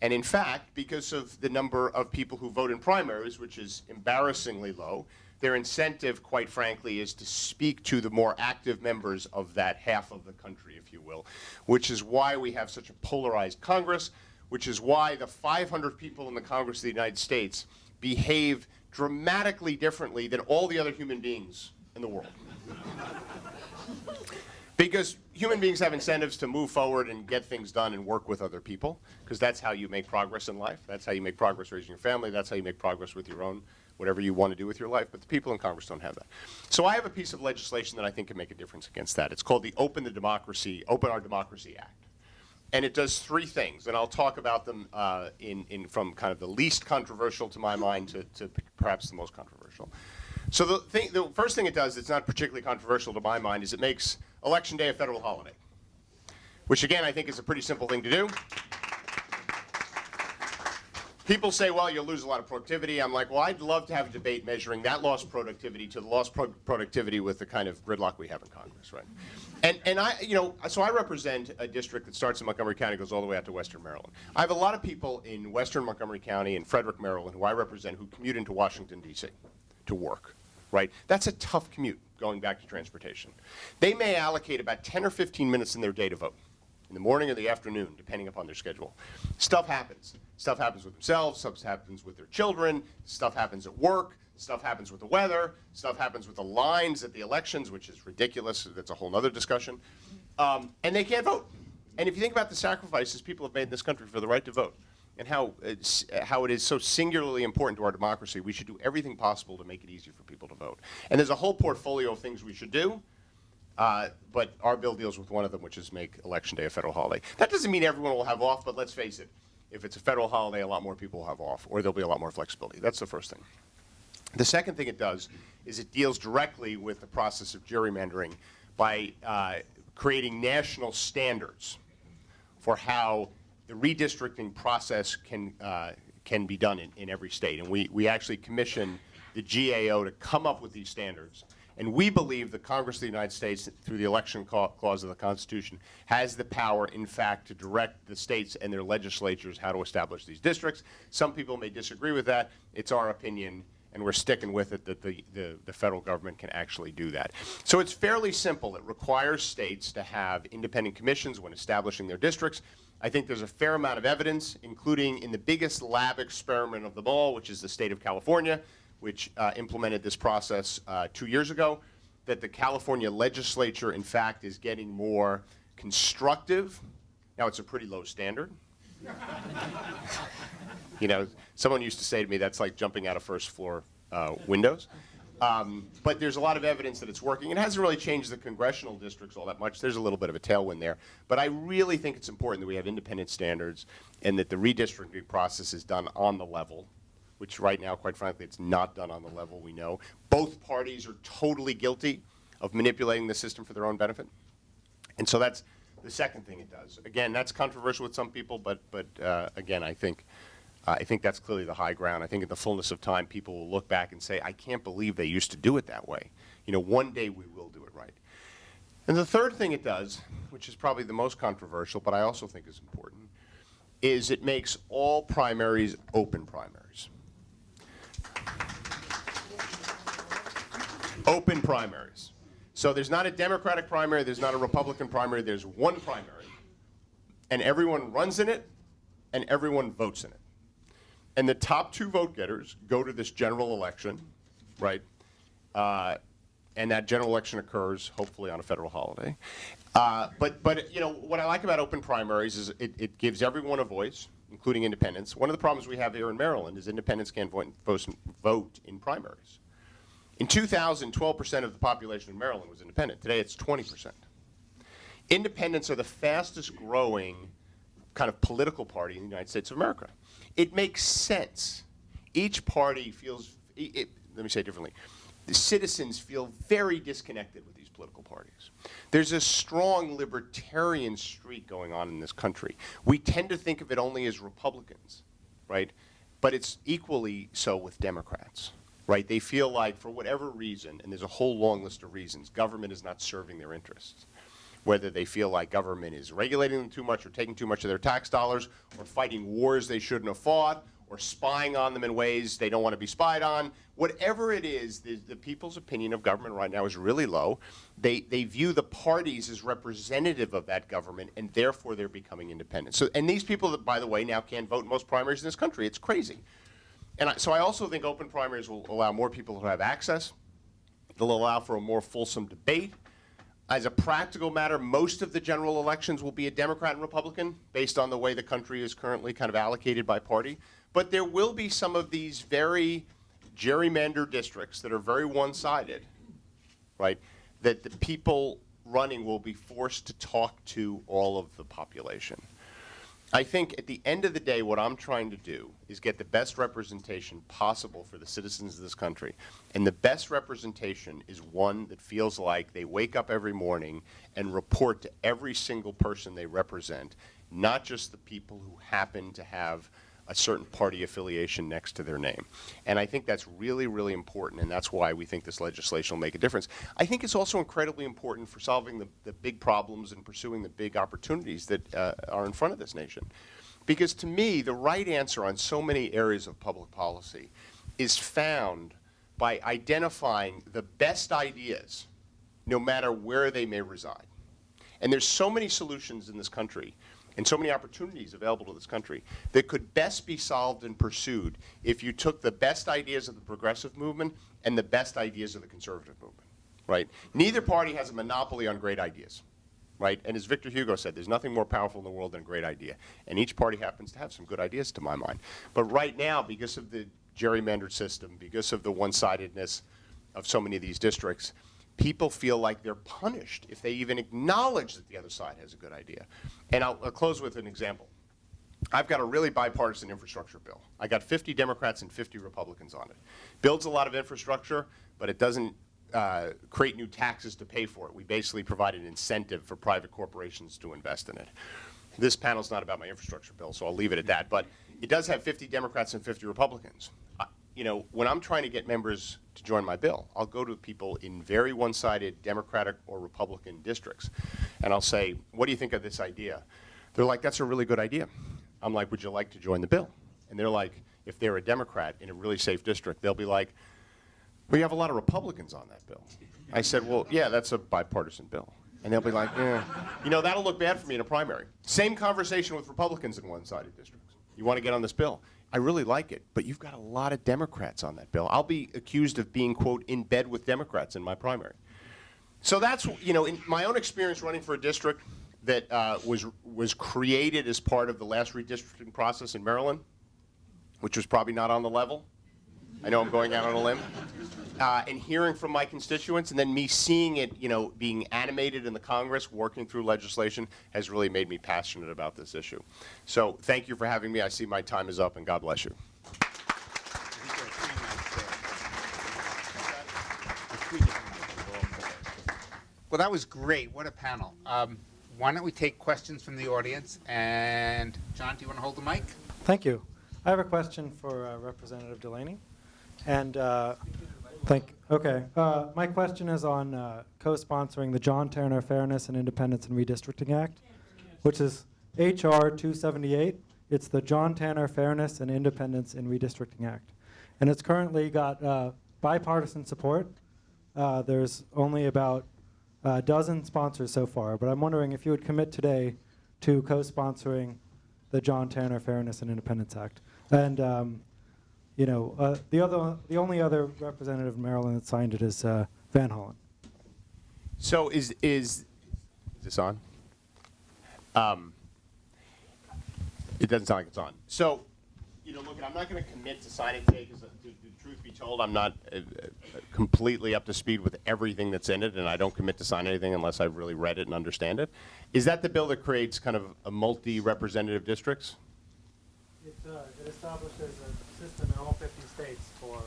And in fact, because of the number of people who vote in primaries, which is embarrassingly low, their incentive, quite frankly, is to speak to the more active members of that half of the country, if you will, which is why we have such a polarized Congress, which is why the 500 people in the Congress of the United States behave dramatically differently than all the other human beings in the world. Because human beings have incentives to move forward and get things done and work with other people, because that's how you make progress in life. That's how you make progress raising your family. That's how you make progress with your own, whatever you want to do with your life. But the people in Congress don't have that. So I have a piece of legislation that I think can make a difference against that. It's called the Open Our Democracy Act. And it does three things, and I'll talk about them from kind of the least controversial to my mind to perhaps the most controversial. So the first thing it does that's not particularly controversial to my mind is it makes Election Day a federal holiday, which again I think is a pretty simple thing to do. People say, well, you'll lose a lot of productivity. I'm like, well, I'd love to have a debate measuring that lost productivity to the lost productivity with the kind of gridlock we have in Congress, right? And I, so I represent a district that starts in Montgomery County, goes all the way out to Western Maryland. I have a lot of people in Western Montgomery County and Frederick, Maryland, who I represent, who commute into Washington, D.C. to work, right? That's a tough commute, going back to transportation. They may allocate about 10 or 15 minutes in their day to vote, in the morning or the afternoon, depending upon their schedule. Stuff happens. Stuff happens with themselves, stuff happens with their children, stuff happens at work, stuff happens with the weather, stuff happens with the lines at the elections, which is ridiculous. That's a whole other discussion. And they can't vote. And if you think about the sacrifices people have made in this country for the right to vote, and how it is so singularly important to our democracy, we should do everything possible to make it easier for people to vote. And there's a whole portfolio of things we should do, but our bill deals with one of them, which is make Election Day a federal holiday. That doesn't mean everyone will have off, but let's face it, if it's a federal holiday, a lot more people will have off, or there'll be a lot more flexibility. That's the first thing. The second thing it does is it deals directly with the process of gerrymandering by creating national standards for how the redistricting process can be done in every state. And we actually commissioned the GAO to come up with these standards. And we believe the Congress of the United States, through the election clause of the Constitution, has the power, in fact, to direct the states and their legislatures how to establish these districts. Some people may disagree with that. It's our opinion, and we're sticking with it, that the federal government can actually do that. So it's fairly simple. It requires states to have independent commissions when establishing their districts. I think there's a fair amount of evidence, including in the biggest lab experiment of them all, which is the state of California, which implemented this process 2 years ago, that the California legislature, in fact, is getting more constructive. Now, it's a pretty low standard. Someone used to say to me, that's like jumping out of first floor windows. But there's a lot of evidence that it's working. It hasn't really changed the congressional districts all that much. There's a little bit of a tailwind there. But I really think it's important that we have independent standards and that the redistricting process is done on the level, which right now, quite frankly, it's not done on the level we know. Both parties are totally guilty of manipulating the system for their own benefit. And so that's the second thing it does. Again, that's controversial with some people, but again, I think that's clearly the high ground. I think in the fullness of time, people will look back and say, I can't believe they used to do it that way. One day we will do it right. And the third thing it does, which is probably the most controversial, but I also think is important, is it makes all primaries open primaries. Open primaries. So there's not a Democratic primary, there's not a Republican primary, there's one primary. And everyone runs in it, and everyone votes in it. And the top two vote getters go to this general election, right? and that general election occurs hopefully on a federal holiday. But you know, what I like about open primaries is it gives everyone a voice, including independents. One of the problems we have here in Maryland is independents can't vote in primaries. In 2000, 12% of the population in Maryland was independent. Today it's 20%. Independents are the fastest growing kind of political party in the United States of America. It makes sense. Each party feels, let me say it differently, the citizens feel very disconnected with these political parties. There's a strong libertarian streak going on in this country. We tend to think of it only as Republicans, right? But it's equally so with Democrats, right? They feel like, for whatever reason, and there's a whole long list of reasons, government is not serving their interests. Whether they feel like government is regulating them too much or taking too much of their tax dollars or fighting wars they shouldn't have fought or spying on them in ways they don't want to be spied on. Whatever it is, the people's opinion of government right now is really low. They view the parties as representative of that government, and therefore they're becoming independent. So, and these people, by the way, now can't vote in most primaries in this country. It's crazy. And so I also think open primaries will allow more people to have access. They'll allow for a more fulsome debate. As a practical matter, most of the general elections will be a Democrat and Republican based on the way the country is currently kind of allocated by party. But there will be some of these very gerrymandered districts that are very one-sided, right, that the people running will be forced to talk to all of the population. I think at the end of the day, what I'm trying to do is get the best representation possible for the citizens of this country. And the best representation is one that feels like they wake up every morning and report to every single person they represent, not just the people who happen to have a certain party affiliation next to their name. And I think that's really, really important, and that's why we think this legislation will make a difference. I think it's also incredibly important for solving the big problems and pursuing the big opportunities that are in front of this nation. Because to me, the right answer on so many areas of public policy is found by identifying the best ideas, no matter where they may reside. And there's so many solutions in this country and so many opportunities available to this country that could best be solved and pursued if you took the best ideas of the progressive movement and the best ideas of the conservative movement, right? Neither party has a monopoly on great ideas, right? And as Victor Hugo said, there's nothing more powerful in the world than a great idea. And each party happens to have some good ideas, to my mind. But right now, because of the gerrymandered system, because of the one-sidedness of so many of these districts, people feel like they're punished if they even acknowledge that the other side has a good idea. And I'll close with an example. I've got a really bipartisan infrastructure bill. I got 50 Democrats and 50 Republicans on it. Builds a lot of infrastructure, but it doesn't create new taxes to pay for it. We basically provide an incentive for private corporations to invest in it. This panel's not about my infrastructure bill, so I'll leave it at that. But it does have 50 Democrats and 50 Republicans. You know, when I'm trying to get members to join my bill, I'll go to people in very one-sided Democratic or Republican districts, and I'll say, what do you think of this idea? They're like, that's a really good idea. I'm like, would you like to join the bill? And they're like, if they're a Democrat in a really safe district, they'll be like, well, you have a lot of Republicans on that bill. I said, well, yeah, that's a bipartisan bill. And they'll be like, you know, that'll look bad for me in a primary. Same conversation with Republicans in one-sided districts. You want to get on this bill? I really like it, but you've got a lot of Democrats on that bill. I'll be accused of being, quote, in bed with Democrats in my primary. So that's, you know, in my own experience running for a district that was created as part of the last redistricting process in Maryland, which was probably not on the level. I know I'm going out on a limb. And hearing from my constituents, and then me seeing it, you know, being animated in the Congress, working through legislation, has really made me passionate about this issue. So thank you for having me. I see my time is up, and God bless you. Well, that was great. What a panel. Why don't we take questions from the audience? And John, do you want to hold the mic? Thank you. I have a question for Representative Delaney. And my question is on co-sponsoring the John Tanner Fairness and Independence in Redistricting Act, which is H.R. 278. It's the John Tanner Fairness and Independence in Redistricting Act. And it's currently got bipartisan support. There's only about a dozen sponsors so far, but I'm wondering if you would commit today to co-sponsoring the John Tanner Fairness and Independence Act. And you know, the only other representative of Maryland that signed it is Van Hollen. So is this on? It doesn't sound like it's on. So, look, I'm not going to commit to signing today because, the truth be told, I'm not completely up to speed with everything that's in it, and I don't commit to sign anything unless I've really read it and understand it. Is that the bill that creates kind of a multi-representative districts? It establishes a system in all 50 states for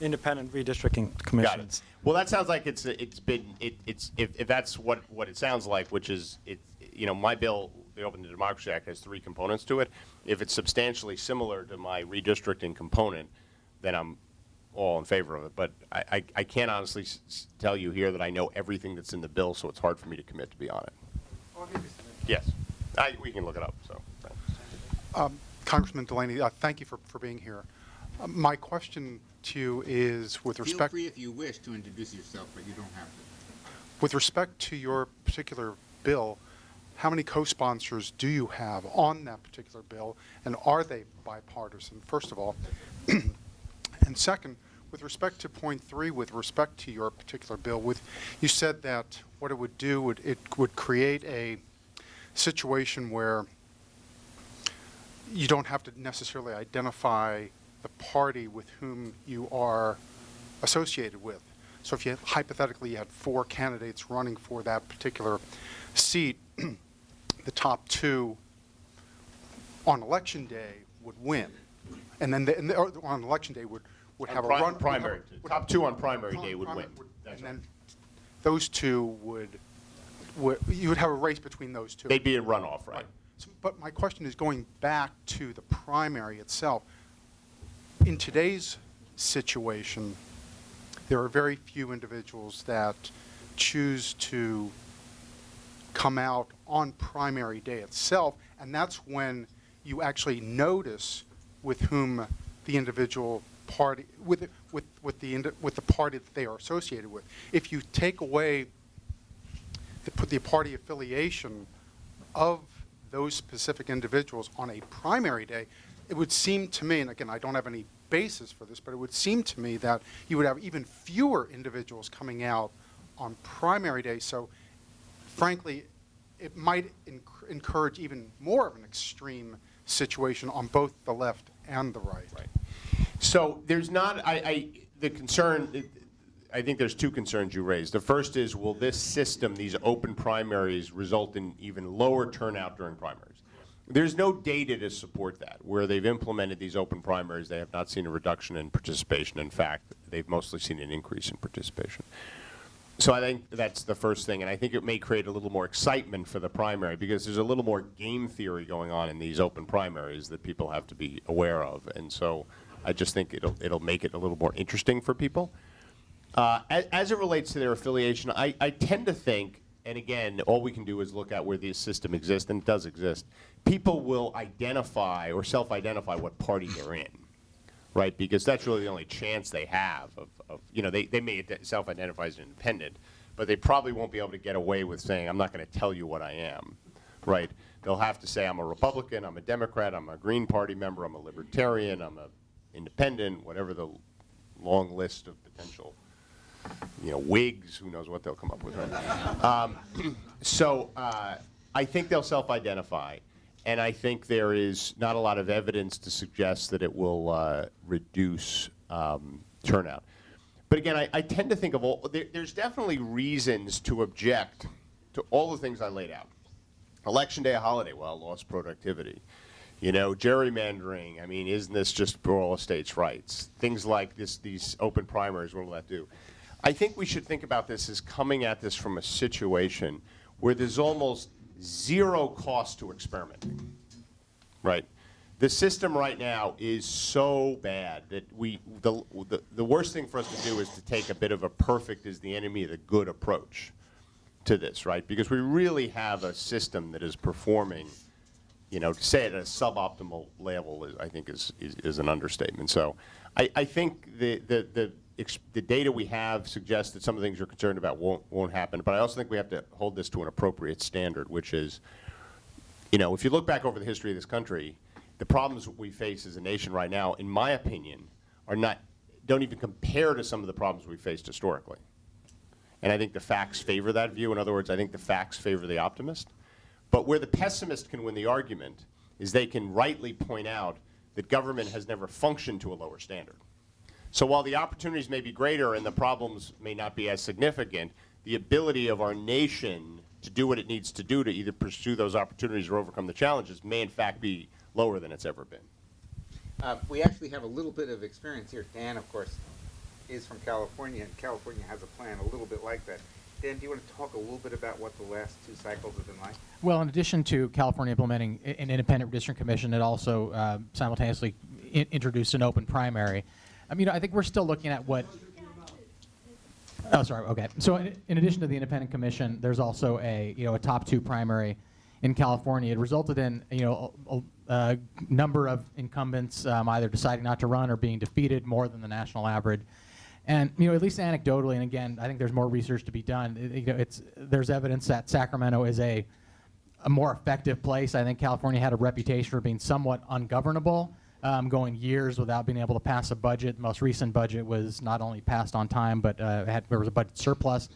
independent redistricting commissions. Got it. Well, that sounds like it's if that's what it sounds like, which is my bill, the Open to Democracy Act, has 3 components to it. If it's substantially similar to my redistricting component, then I'm all in favor of it. But I can't honestly tell you here that I know everything that's in the bill, so it's hard for me to commit to be on it. I'll give you some. Yes, we can look it up. So, thanks. Congressman Delaney, thank you for being here. My question to you is with Feel respect free if you wish to introduce yourself, but you don't have to. with respect to your particular bill. How many co-sponsors do you have on that particular bill, and are they bipartisan, first of all? And second, with respect to point 3, with respect to your particular bill, you said that what it would do, it would create a situation where you don't have to necessarily identify the party with whom you are associated with. So if you hypothetically you had 4 candidates running for that particular seat, the top 2 on election day would win, and then or on election day would have a run. Primary. Top 2 on primary day would win. And then those 2 would you would have a race between those 2. They'd be a runoff, right? So, but my question is going back to the primary itself. In today's situation, there are very few individuals that choose to come out on primary day itself, and that's when you actually notice with whom the individual party with the party that they are associated with. If you take away the party affiliation of those specific individuals on a primary day, it would seem to me, and again, I don't have any basis for this, but it would seem to me that you would have even fewer individuals coming out on primary day. So, frankly, it might encourage even more of an extreme situation on both the left and the right. Right. So there's not, the concern, I think there's 2 concerns you raised. The first is, will this system, these open primaries, result in even lower turnout during primaries? There's no data to support that. Where they've implemented these open primaries, they have not seen a reduction in participation. In fact, they've mostly seen an increase in participation. So I think that's the first thing, and I think it may create a little more excitement for the primary because there's a little more game theory going on in these open primaries that people have to be aware of, and so I just think it'll make it a little more interesting for people. As it relates to their affiliation, I tend to think, and again, all we can do is look at where the system exists, and it does exist. People will identify or self-identify what party they're in, right? Because that's really the only chance they have of they may self-identify as an independent, but they probably won't be able to get away with saying, I'm not going to tell you what I am, right? They'll have to say, I'm a Republican, I'm a Democrat, I'm a Green Party member, I'm a Libertarian, I'm a independent, whatever the long list of potential, Whigs, who knows what they'll come up with, right? So I think they'll self-identify. And I think there is not a lot of evidence to suggest that it will reduce turnout. But again, I tend to think of there's definitely reasons to object to all the things I laid out. Election day, a holiday, well, lost productivity. Gerrymandering, I mean, isn't this just for all states' rights? Things like these open primaries, what will that do? I think we should think about this as coming at this from a situation where there's almost 0 cost to experimenting, right? The system right now is so bad that the worst thing for us to do is to take a bit of a perfect is the enemy of the good approach to this, right? Because we really have a system that is performing, to say it at a suboptimal level I think is an understatement. So I think the data we have suggests that some of the things you're concerned about won't happen. But I also think we have to hold this to an appropriate standard, which is, if you look back over the history of this country, the problems we face as a nation right now, in my opinion, don't even compare to some of the problems we faced historically. And I think the facts favor that view. In other words, I think the facts favor the optimist. But where the pessimist can win the argument is they can rightly point out that government has never functioned to a lower standard. So while the opportunities may be greater and the problems may not be as significant, the ability of our nation to do what it needs to do to either pursue those opportunities or overcome the challenges may in fact be lower than it's ever been. We actually have a little bit of experience here. Dan, of course, is from California, and California has a plan a little bit like that. Dan, do you want to talk a little bit about what the last 2 cycles have been like? Well, in addition to California implementing an independent redistricting commission, it also simultaneously introduced an open primary. I mean, I think we're still looking at what. Oh, sorry. Okay. So, in addition to the independent commission, there's also a top 2 primary in California. It resulted in a number of incumbents either deciding not to run or being defeated more than the national average. And at least anecdotally, and again, I think there's more research to be done. There's evidence that Sacramento is a more effective place. I think California had a reputation for being somewhat ungovernable, going years without being able to pass a budget. The most recent budget was not only passed on time, but there was a budget surplus.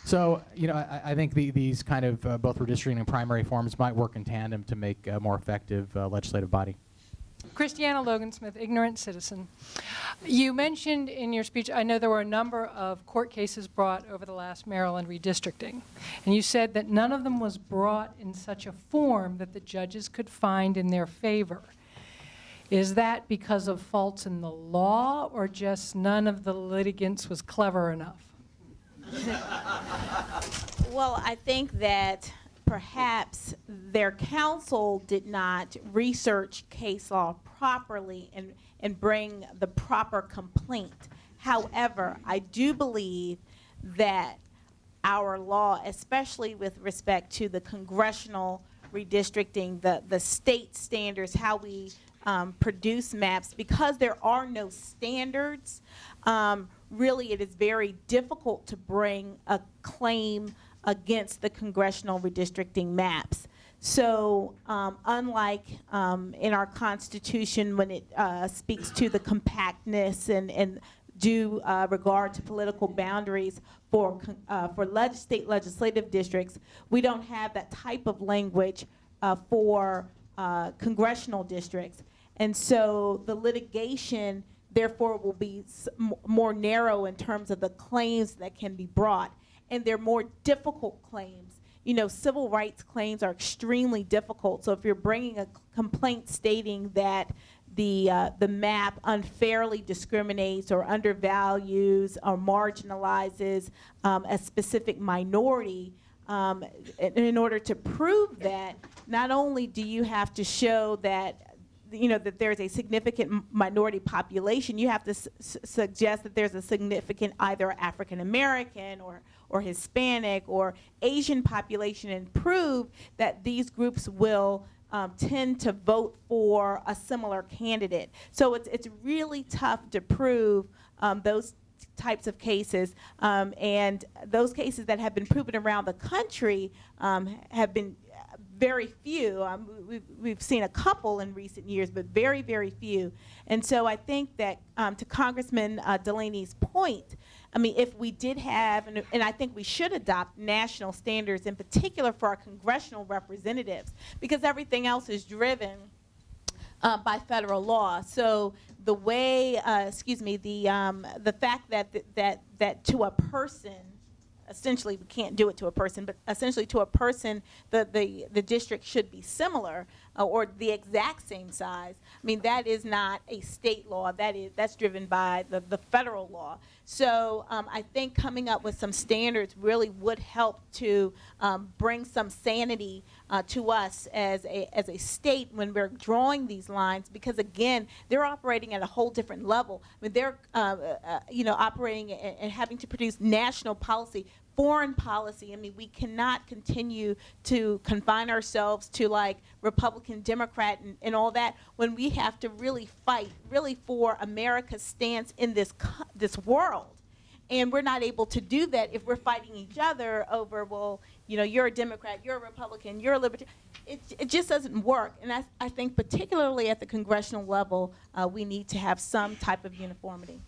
So I think these kind of both redistricting and primary forms might work in tandem to make a more effective legislative body. Christiana Logan-Smith, ignorant citizen. You mentioned in your speech, I know there were a number of court cases brought over the last Maryland redistricting, and you said that none of them was brought in such a form that the judges could find in their favor. Is that because of faults in the law, or just none of the litigants was clever enough? Well, I think that perhaps their counsel did not research case law properly and bring the proper complaint. However, I do believe that our law, especially with respect to the congressional redistricting, the state standards, how we produce maps, because there are no standards, really it is very difficult to bring a claim against the congressional redistricting maps. So unlike in our Constitution, when it speaks to the compactness and due regard to political boundaries for state legislative districts, we don't have that type of language for congressional districts. And so the litigation, therefore, will be more narrow in terms of the claims that can be brought. And they're more difficult claims. Civil rights claims are extremely difficult. So if you're bringing a complaint stating that the map unfairly discriminates or undervalues or marginalizes a specific minority, in order to prove that, not only do you have to show that that there's a significant minority population, you have to suggest that there's a significant either African American or Hispanic or Asian population, and prove that these groups will tend to vote for a similar candidate. So it's really tough to prove those types of cases, and those cases that have been proven around the country have been very few. We've seen a couple in recent years, but very, very few. And so I think that to Congressman Delaney's point, I mean, if we did have, and I think we should adopt national standards, in particular for our congressional representatives, because everything else is driven by federal law. So the way, the fact that to a person, essentially we can't do it to a person, but essentially to a person, the district should be similar or the exact same size. I mean, that is not a state law. That's driven by the federal law. So I think coming up with some standards really would help to bring some sanity to us as a state when we're drawing these lines, because again, they're operating at a whole different level. I mean, they're operating and having to produce national policy, foreign policy. I mean, we cannot continue to confine ourselves to like Republican, Democrat, and all that, when we have to really fight for America's stance in this world. And we're not able to do that if we're fighting each other over, well, you're a Democrat, you're a Republican, you're a Libertarian. It just doesn't work. And I think particularly at the congressional level, we need to have some type of uniformity.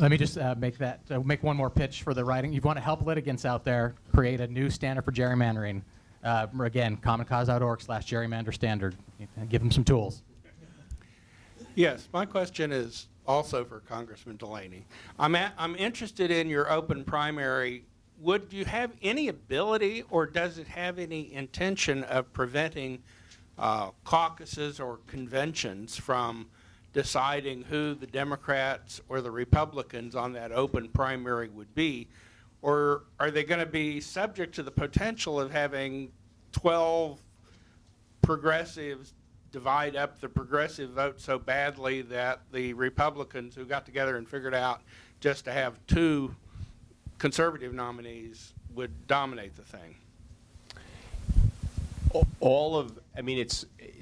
Let me just make one more pitch for the writing. You want to help litigants out there create a new standard for gerrymandering. Again, commoncause.org/gerrymander standard. Give them some tools. Yes, my question is also for Congressman Delaney. I'm interested in your open primary. Would you have any ability, or does it have any intention of preventing caucuses or conventions from deciding who the Democrats or the Republicans on that open primary would be? Or are they going to be subject to the potential of having 12 progressives divide up the progressive vote so badly that the Republicans who got together and figured out just to have 2 conservative nominees would dominate the thing?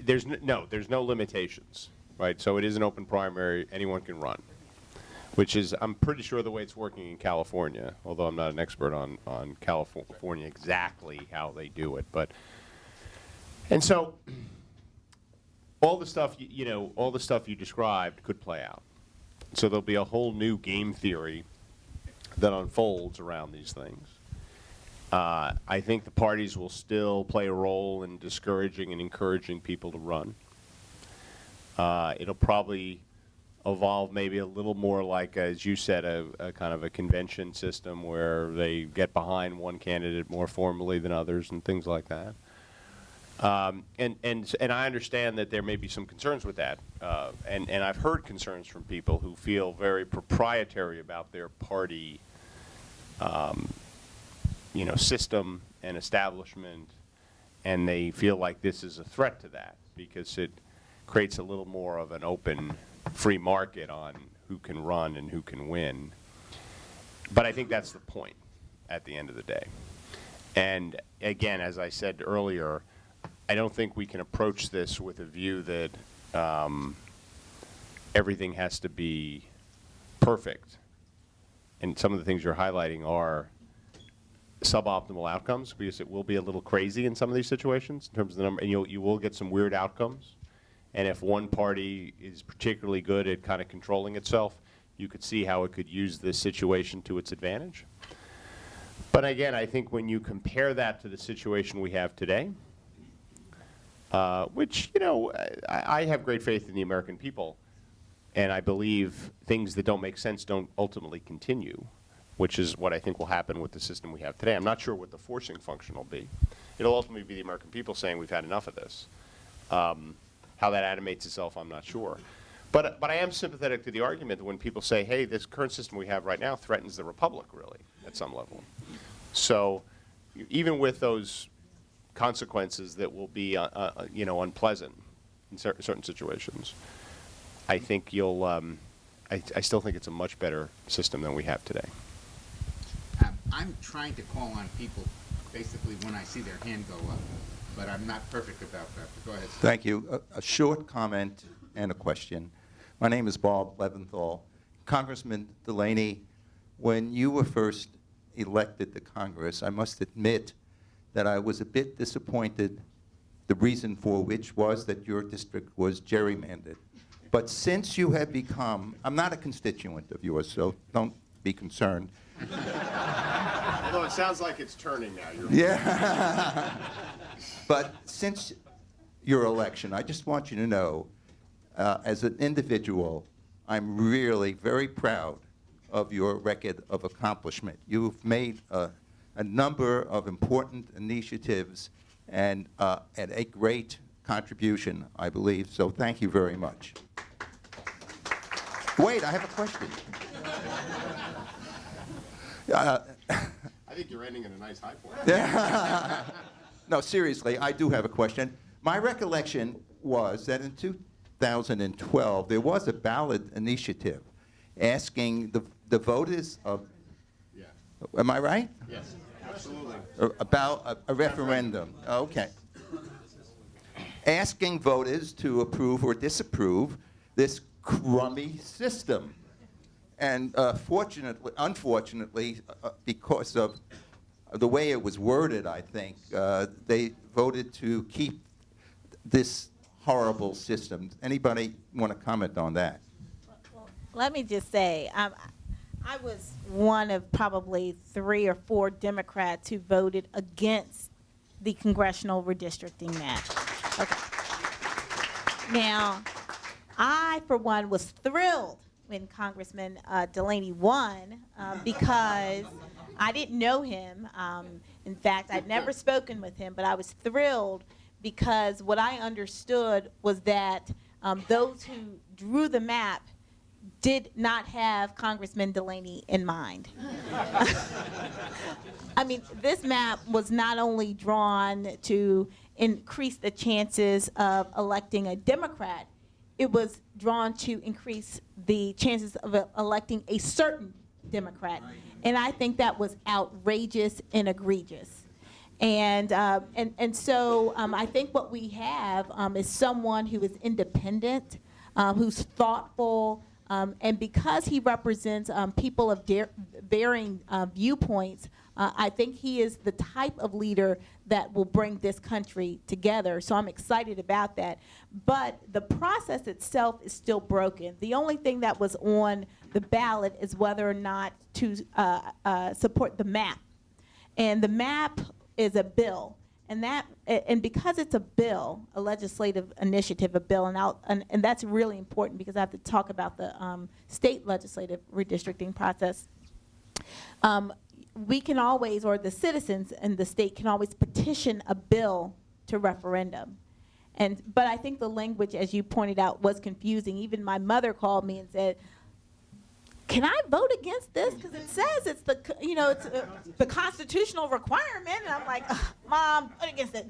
There's no limitations, right? So it is an open primary, anyone can run, which is, I'm pretty sure, the way it's working in California, although I'm not an expert on California exactly how they do it. And so all the stuff you described could play out. So there'll be a whole new game theory that unfolds around these things. I think the parties will still play a role in discouraging and encouraging people to run. It'll probably evolve maybe a little more like, as you said, a kind of a convention system where they get behind one candidate more formally than others and things like that. And I understand that there may be some concerns with that, and I've heard concerns from people who feel very proprietary about their party, system and establishment, and they feel like this is a threat to that because it creates a little more of an open, free market on who can run and who can win. But I think that's the point at the end of the day. And again, as I said earlier, I don't think we can approach this with a view that everything has to be perfect. And some of the things you're highlighting are suboptimal outcomes, because it will be a little crazy in some of these situations in terms of the number, and you will get some weird outcomes. And if one party is particularly good at kind of controlling itself, you could see how it could use this situation to its advantage. But again, I think when you compare that to the situation we have today, which, I have great faith in the American people, and I believe things that don't make sense don't ultimately continue, which is what I think will happen with the system we have today. I'm not sure what the forcing function will be. It'll ultimately be the American people saying we've had enough of this. How that animates itself, I'm not sure. But I am sympathetic to the argument that when people say, hey, this current system we have right now threatens the republic, really, at some level. So even with those consequences that will be, unpleasant in certain situations, I think you'll, I still think it's a much better system than we have today. I'm trying to call on people basically when I see their hand go up, but I'm not perfect about that. But go ahead. Thank you. A short comment and a question. My name is Bob Leventhal. Congressman Delaney, when you were first elected to Congress, I must admit that I was a bit disappointed, the reason for which was that your district was gerrymandered. But since you have become, I'm not a constituent of yours, so don't be concerned. Although it sounds like it's turning now. Yeah. But since your election, I just want you to know, as an individual, I'm really very proud of your record of accomplishment. You've made a number of important initiatives and a great contribution, I believe, so thank you very much. Wait, I have a question. I think you're ending in a nice high point. No, seriously, I do have a question. My recollection was that in 2012, there was a ballot initiative asking the voters of, Yeah. am I right? Yes, absolutely. About a referendum. Okay. Asking voters to approve or disapprove this crummy system. And unfortunately, because of the way it was worded, I think, they voted to keep this horrible system. Anybody want to comment on that? Let me just say, I was one of probably 3 or 4 Democrats who voted against the congressional redistricting map. Okay. Now, I, for one, was thrilled when Congressman Delaney won because I didn't know him. In fact, I'd never spoken with him, but I was thrilled because what I understood was that those who drew the map did not have Congressman Delaney in mind. I mean, this map was not only drawn to increase the chances of electing a Democrat, it was drawn to increase the chances of electing a certain Democrat. And I think that was outrageous and egregious. And so I think what we have is someone who is independent, who's thoughtful, and because he represents people of varying viewpoints, I think he is the type of leader that will bring this country together. So I'm excited about that. But the process itself is still broken. The only thing that was on the ballot is whether or not to support the map. And the map is a bill. And because it's a bill, a legislative initiative, a bill, and that's really important because I have to talk about the state legislative redistricting process. We can always, or the citizens in the state can always petition a bill to referendum. But I think the language, as you pointed out, was confusing. Even my mother called me and said, can I vote against this? Because it says it's the, it's the constitutional requirement. And I'm like, Mom, vote against it.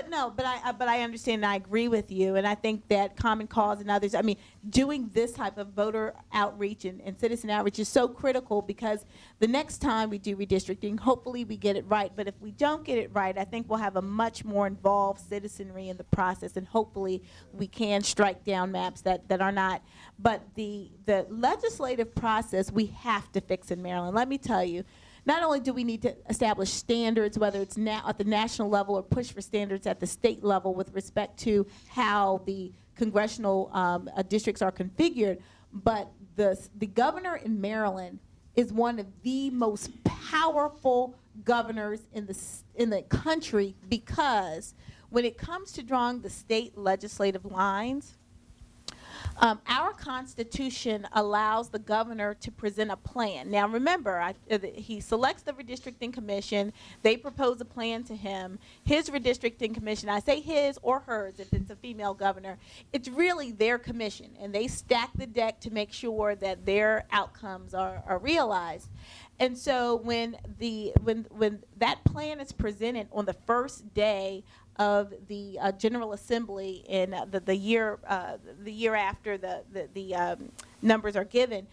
No. But I understand and I agree with you. And I think that Common Cause and others, I mean, doing this type of voter outreach and citizen outreach is so critical because the next time we do redistricting, hopefully we get it right. But if we don't get it right, I think we'll have a much more involved citizenry in the process. And hopefully we can strike down maps that are not. But the legislative process we have to fix in Maryland. Let me tell you, not only do we need to establish standards, whether it's now at the national level or push for standards at the state level with respect to how the congressional districts are configured, but the governor in Maryland is one of the most powerful governors in the country because when it comes to drawing the state legislative lines, our Constitution allows the governor to present a plan. Now, remember, he selects the redistricting commission. They propose a plan to him. His redistricting commission, I say his or hers if it's a female governor, it's really their commission. And they stack the deck to make sure that their outcomes are realized. And so when that plan is presented on the first day of the General Assembly in the year after the numbers are given,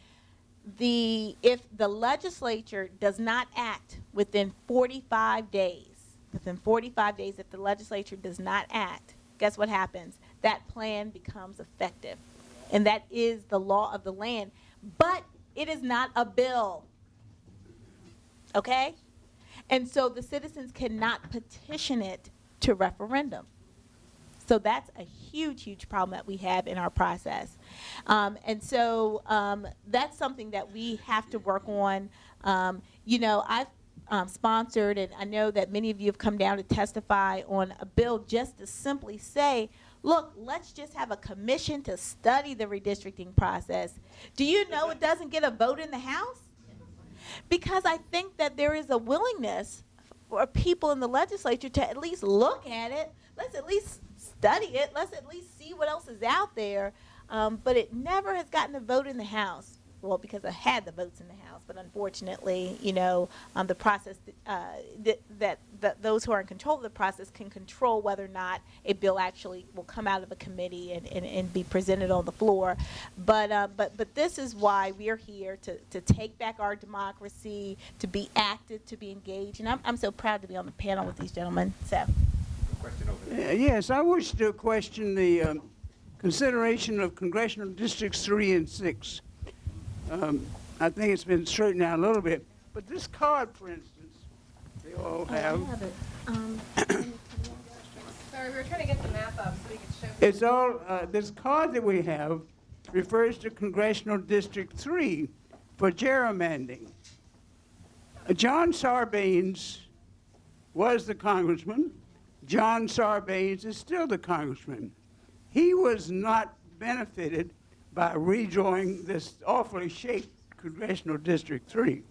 if the legislature does not act within 45 days, if the legislature does not act, guess what happens? That plan becomes effective, and that is the law of the land. But it is not a bill, okay? And so the citizens cannot petition it to referendum. So that's a huge, huge problem that we have in our process. And so that's something that we have to work on. I've sponsored, and I know that many of you have come down to testify on a bill just to simply say, look, let's just have a commission to study the redistricting process. Do you know it doesn't get a vote in the House? Because I think that there is a willingness for people in the legislature to at least look at it. Let's at least study it. Let's at least see what else is out there. But it never has gotten a vote in the House. Well, because I had the votes in the House, but unfortunately, the process that those who are in control of the process can control whether or not a bill actually will come out of a committee and be presented on the floor. But this is why we are here to take back our democracy, to be active, to be engaged, and I'm so proud to be on the panel with these gentlemen. So, Question over there. Yes, I wish to question the consideration of congressional districts 3 and 6. I think it's been straightened out a little bit. But this card, for instance, they all have. Sorry, we were trying to get the map up so we could show. It's all, this card that we have refers to Congressional District 3 for gerrymandering. John Sarbanes was the congressman. John Sarbanes is still the congressman. He was not benefited by redrawing this awfully shaped Congressional District 3.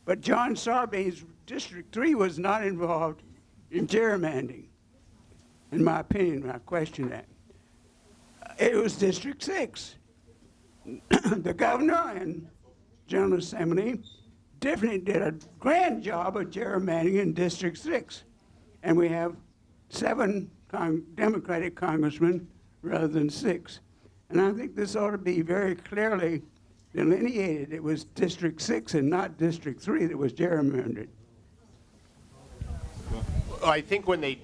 But John Sarbanes' District 3 was not involved in gerrymandering, in my opinion. I question that. It was District 6. The governor and General Assembly definitely did a grand job of gerrymandering in District 6. And we have 7 Democratic congressmen rather than 6. And I think this ought to be very clearly delineated. It was District 6 and not District 3 that was gerrymandered. I think when they,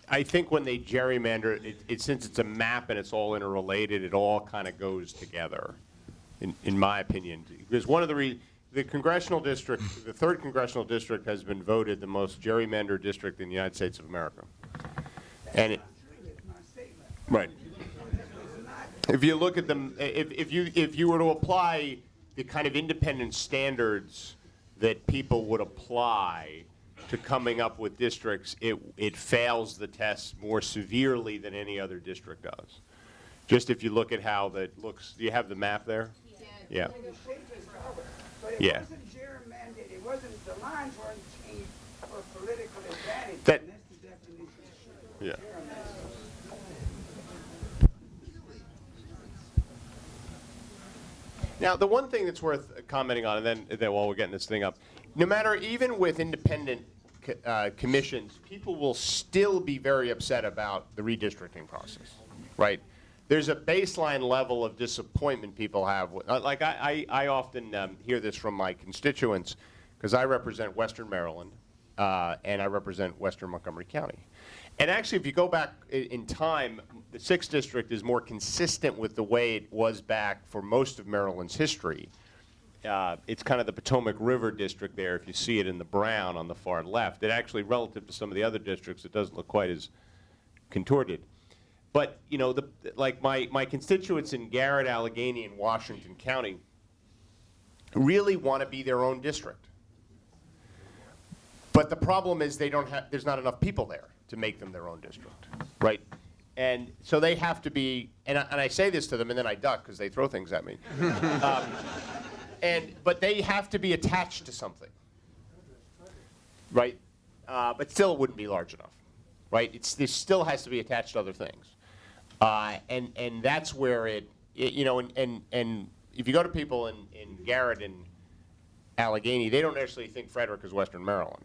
I think when they gerrymander, since it's a map and it's all interrelated, it all kind of goes together, in my opinion. Because one of the congressional district, the 3rd congressional district, has been voted the most gerrymandered district in the United States of America, and right. If you look at them, if you were to apply the kind of independent standards that people would apply to coming up with districts, it fails the test more severely than any other district does. Just if you look at how that looks, do you have the map there? Yeah. But it Yeah. wasn't gerrymandered. It wasn't, the lines weren't changed for political advantage. That- And that's the definition of Yeah. gerrymandering. Now, the one thing that's worth commenting on, and then while we're getting this thing up, no matter, even with independent commissions, people will still be very upset about the redistricting process, right? There's a baseline level of disappointment people have. Like I often hear this from my constituents, because I represent Western Maryland, and I represent Western Montgomery County. And actually, if you go back in time, the 6th district is more consistent with the way it was back for most of Maryland's history. It's kind of the Potomac River district there, if you see it in the brown on the far left. It actually, relative to some of the other districts, it doesn't look quite as contorted. But, you know, like my constituents in Garrett, Allegheny, and Washington County really want to be their own district. But the problem is there's not enough people there to make them their own district, right? And so they have to be, and I say this to them and then I duck because they throw things at me. But they have to be attached to something, right? But still it wouldn't be large enough, right? This still has to be attached to other things. And that's where you know, and if you go to people in Garrett and Allegheny, they don't actually think Frederick is Western Maryland.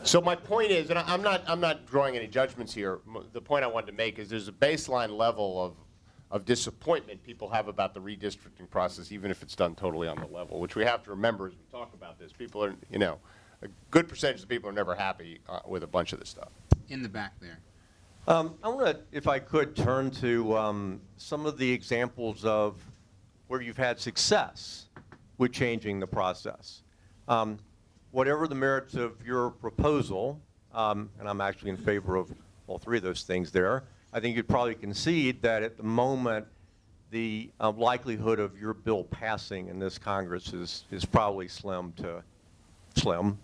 So my point is, and I'm not drawing any judgments here. The point I wanted to make is there's a baseline level of disappointment people have about the redistricting process, even if it's done totally on the level, which we have to remember as we talk about this. People are, you know, a good percentage of people are never happy with a bunch of this stuff. In the back there. I want to, if I could, turn to some of the examples of where you've had success with changing the process. Whatever the merits of your proposal, and I'm actually in favor of all 3 of those things there, I think you'd probably concede that at the moment the likelihood of your bill passing in this Congress is probably slim to slim.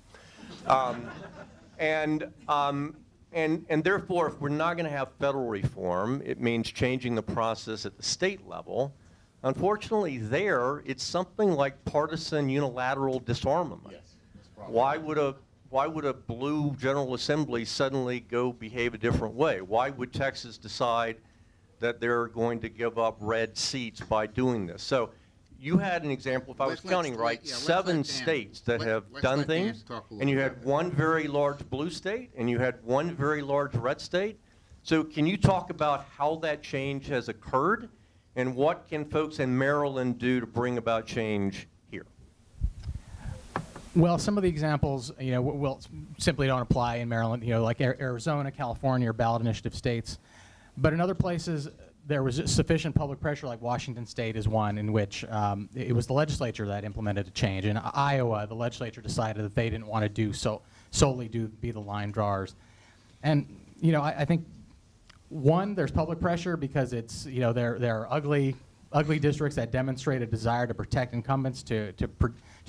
And therefore, if we're not going to have federal reform, it means changing the process at the state level. Unfortunately, there, it's something like partisan unilateral disarmament. Yes. Why would a blue General Assembly suddenly go behave a different way? Why would Texas decide that they're going to give up red seats by doing this? So you had an example, if I was counting right, 7 states that have done things, and you had 1 very large blue state, and you had 1 very large red state. So can you talk about how that change has occurred, and what can folks in Maryland do to bring about change here? Well, some of the examples, you know, will simply don't apply in Maryland, you know, like Arizona, California, or ballot initiative states. But in other places, there was sufficient public pressure, like Washington State is one, in which it was the legislature that implemented a change. In Iowa, the legislature decided that they didn't want to do solely be the line drawers. And, you know, I think One, there's public pressure because it's, there are ugly districts that demonstrate a desire to protect incumbents, to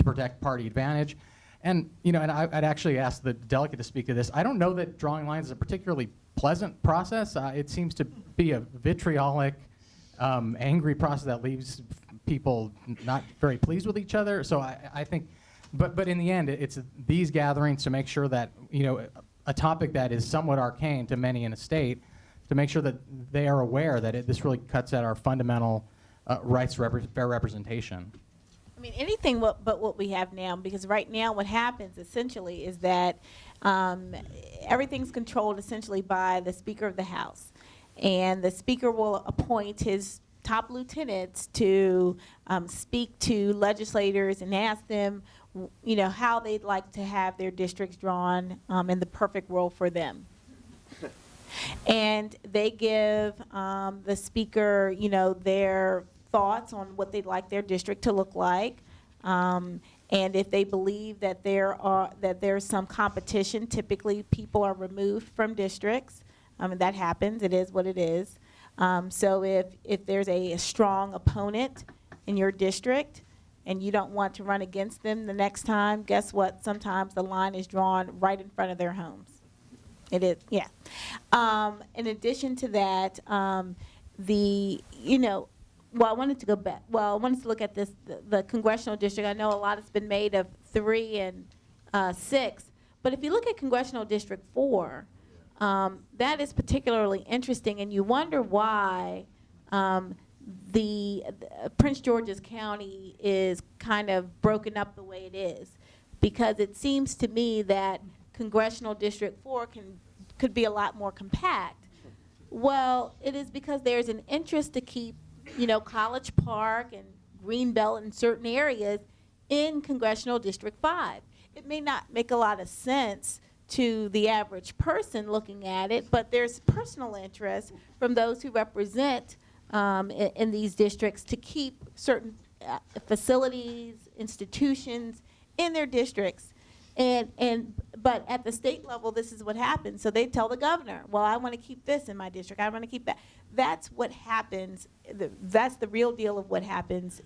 protect party advantage. And, and I'd actually ask the delegate to speak to this. I don't know that drawing lines is a particularly pleasant process. It seems to be a vitriolic, angry process that leaves people not very pleased with each other. So I think, but in the end, it's these gatherings to make sure that, a topic that is somewhat arcane to many in a state, to make sure that they are aware that this really cuts at our fundamental rights to fair representation. I mean, anything but what we have now, because right now what happens essentially is that everything's controlled essentially by the Speaker of the House. And the Speaker will appoint his top lieutenants to speak to legislators and ask them, how they'd like to have their districts drawn in the perfect world for them. And they give the Speaker, their thoughts on what they'd like their district to look like. And if they believe that there's some competition, typically people are removed from districts. That happens. It is what it is. So if there's a strong opponent in your district and you don't want to run against them the next time, guess what? Sometimes the line is drawn right in front of their homes. It is, yeah. In addition to that, I wanted to go back. Well, I wanted to look at the congressional district. I know a lot has been made of 3 and 6, but if you look at congressional district 4, that is particularly interesting, and you wonder why the Prince George's County is kind of broken up the way it is, because it seems to me that congressional district 4 could be a lot more compact. Well, it is because there's an interest to keep, College Park and Greenbelt in certain areas in congressional district 5. It may not make a lot of sense to the average person looking at it, but there's personal interest from those who represent in these districts to keep certain facilities, institutions in their districts. But at the state level, this is what happens. So they tell the governor, well, I want to keep this in my district. I want to keep that. That's what happens. That's the real deal of what happens.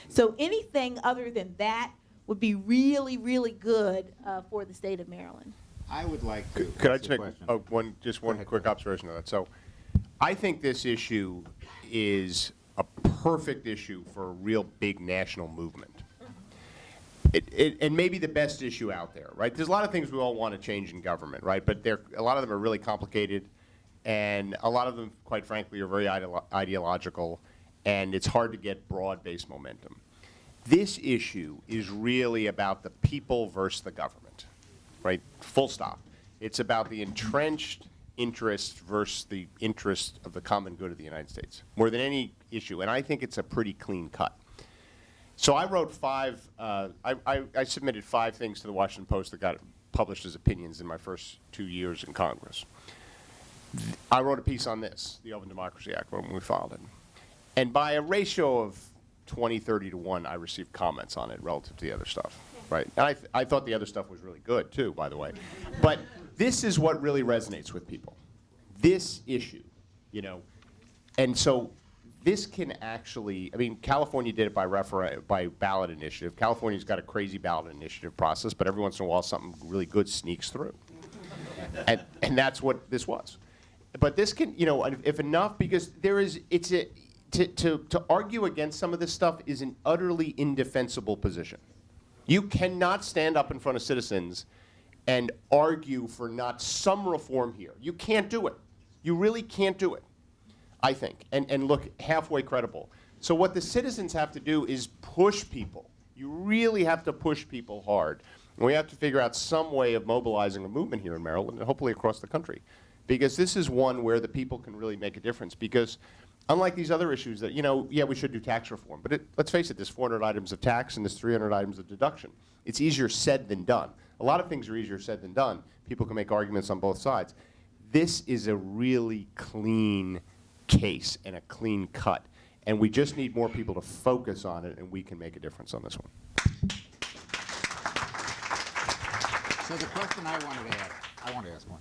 So anything other than that would be really, really good for the state of Maryland. I would like to. Could I just make one quick observation on that? So I think this issue is a perfect issue for a real big national movement. And maybe the best issue out there, right? There's a lot of things we all want to change in government, right? But a lot of them are really complicated, and a lot of them, quite frankly, are very ideological, and it's hard to get broad-based momentum. This issue is really about the people versus the government, right? Full stop. It's about the entrenched interest versus the interest of the common good of the United States, more than any issue, and I think it's a pretty clean cut. So I wrote I submitted 5 things to the Washington Post that got published as opinions in my first 2 years in Congress. I wrote a piece on this, the Open Democracy Act, when we filed it. And by a ratio of 20-30 to 1, I received comments on it relative to the other stuff, right? And I thought the other stuff was really good, too, by the way. But this is what really resonates with people, this issue, And so this can actually, California did it by ballot initiative. California's got a crazy ballot initiative process, but every once in a while something really good sneaks through. And that's what this was. But this can, if enough, because to argue against some of this stuff is an utterly indefensible position. You cannot stand up in front of citizens and argue for not some reform here. You can't do it. You really can't do it, I think, and look halfway credible. So what the citizens have to do is push people. You really have to push people hard. And we have to figure out some way of mobilizing a movement here in Maryland and hopefully across the country. Because this is one where the people can really make a difference. Because unlike these other issues that, yeah, we should do tax reform. But let's face it, there's 400 items of tax and there's 300 items of deduction. It's easier said than done. A lot of things are easier said than done. People can make arguments on both sides. This is a really clean case and a clean cut. And we just need more people to focus on it, and we can make a difference on this one. So the question I wanted to ask one.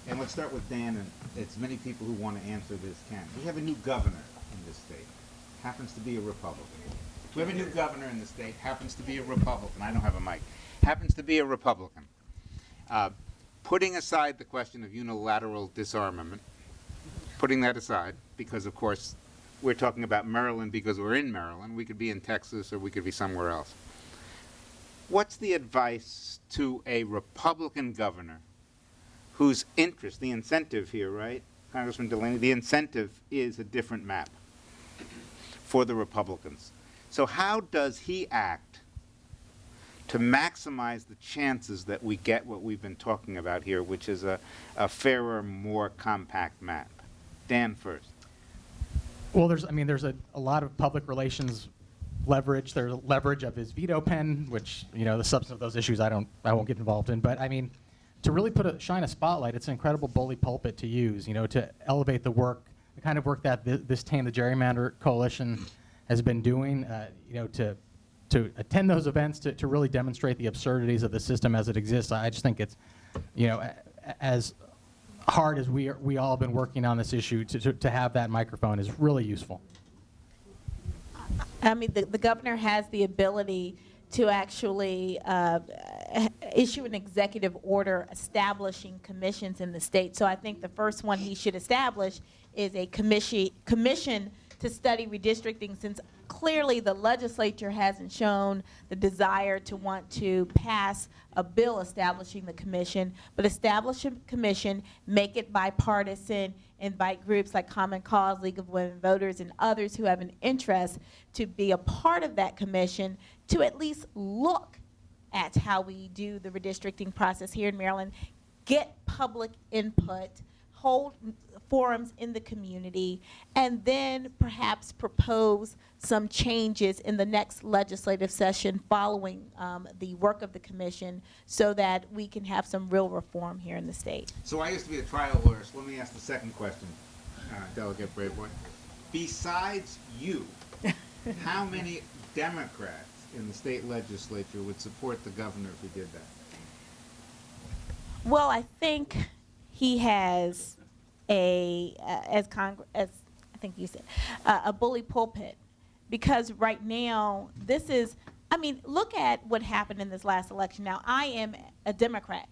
And let's start with Dan, and as many people who want to answer this can. We have a new governor in this state, happens to be a Republican. We have a new governor in the state, happens to be a Republican. I don't have a mic. Happens to be a Republican. Putting aside the question of unilateral disarmament, putting that aside, because of course we're talking about Maryland because we're in Maryland. We could be in Texas or we could be somewhere else. What's the advice to a Republican governor whose interest, the incentive here, right, Congressman Delaney, the incentive is a different map for the Republicans. So how does he act to maximize the chances that we get what we've been talking about here, which is a fairer, more compact map? Dan first. Well, there's a lot of public relations leverage. There's leverage of his veto pen, which, the substance of those issues I won't get involved in. But to really shine a spotlight, it's an incredible bully pulpit to use, to elevate the work, the kind of work that this Tame the Gerrymander coalition has been doing, to attend those events, to really demonstrate the absurdities of the system as it exists. I just think it's, as hard as we all have been working on this issue, to have that microphone is really useful. The governor has the ability to actually issue an executive order establishing commissions in the state. So I think the first one he should establish is a commission to study redistricting, since clearly the legislature hasn't shown the desire to want to pass a bill establishing the commission, but establish a commission, make it bipartisan, invite groups like Common Cause, League of Women Voters, and others who have an interest to be a part of that commission, to at least look at how we do the redistricting process here in Maryland, get public input, hold forums in the community, and then perhaps propose some changes in the next legislative session following the work of the commission, so that we can have some real reform here in the state. So I used to be a trial lawyer, so let me ask the second question, Delegate Braveboy. Besides you, how many Democrats in the state legislature would support the governor if he did that? Well, I think he has as I think you said, a bully pulpit, because right now this is, look at what happened in this last election. Now, I am a Democrat,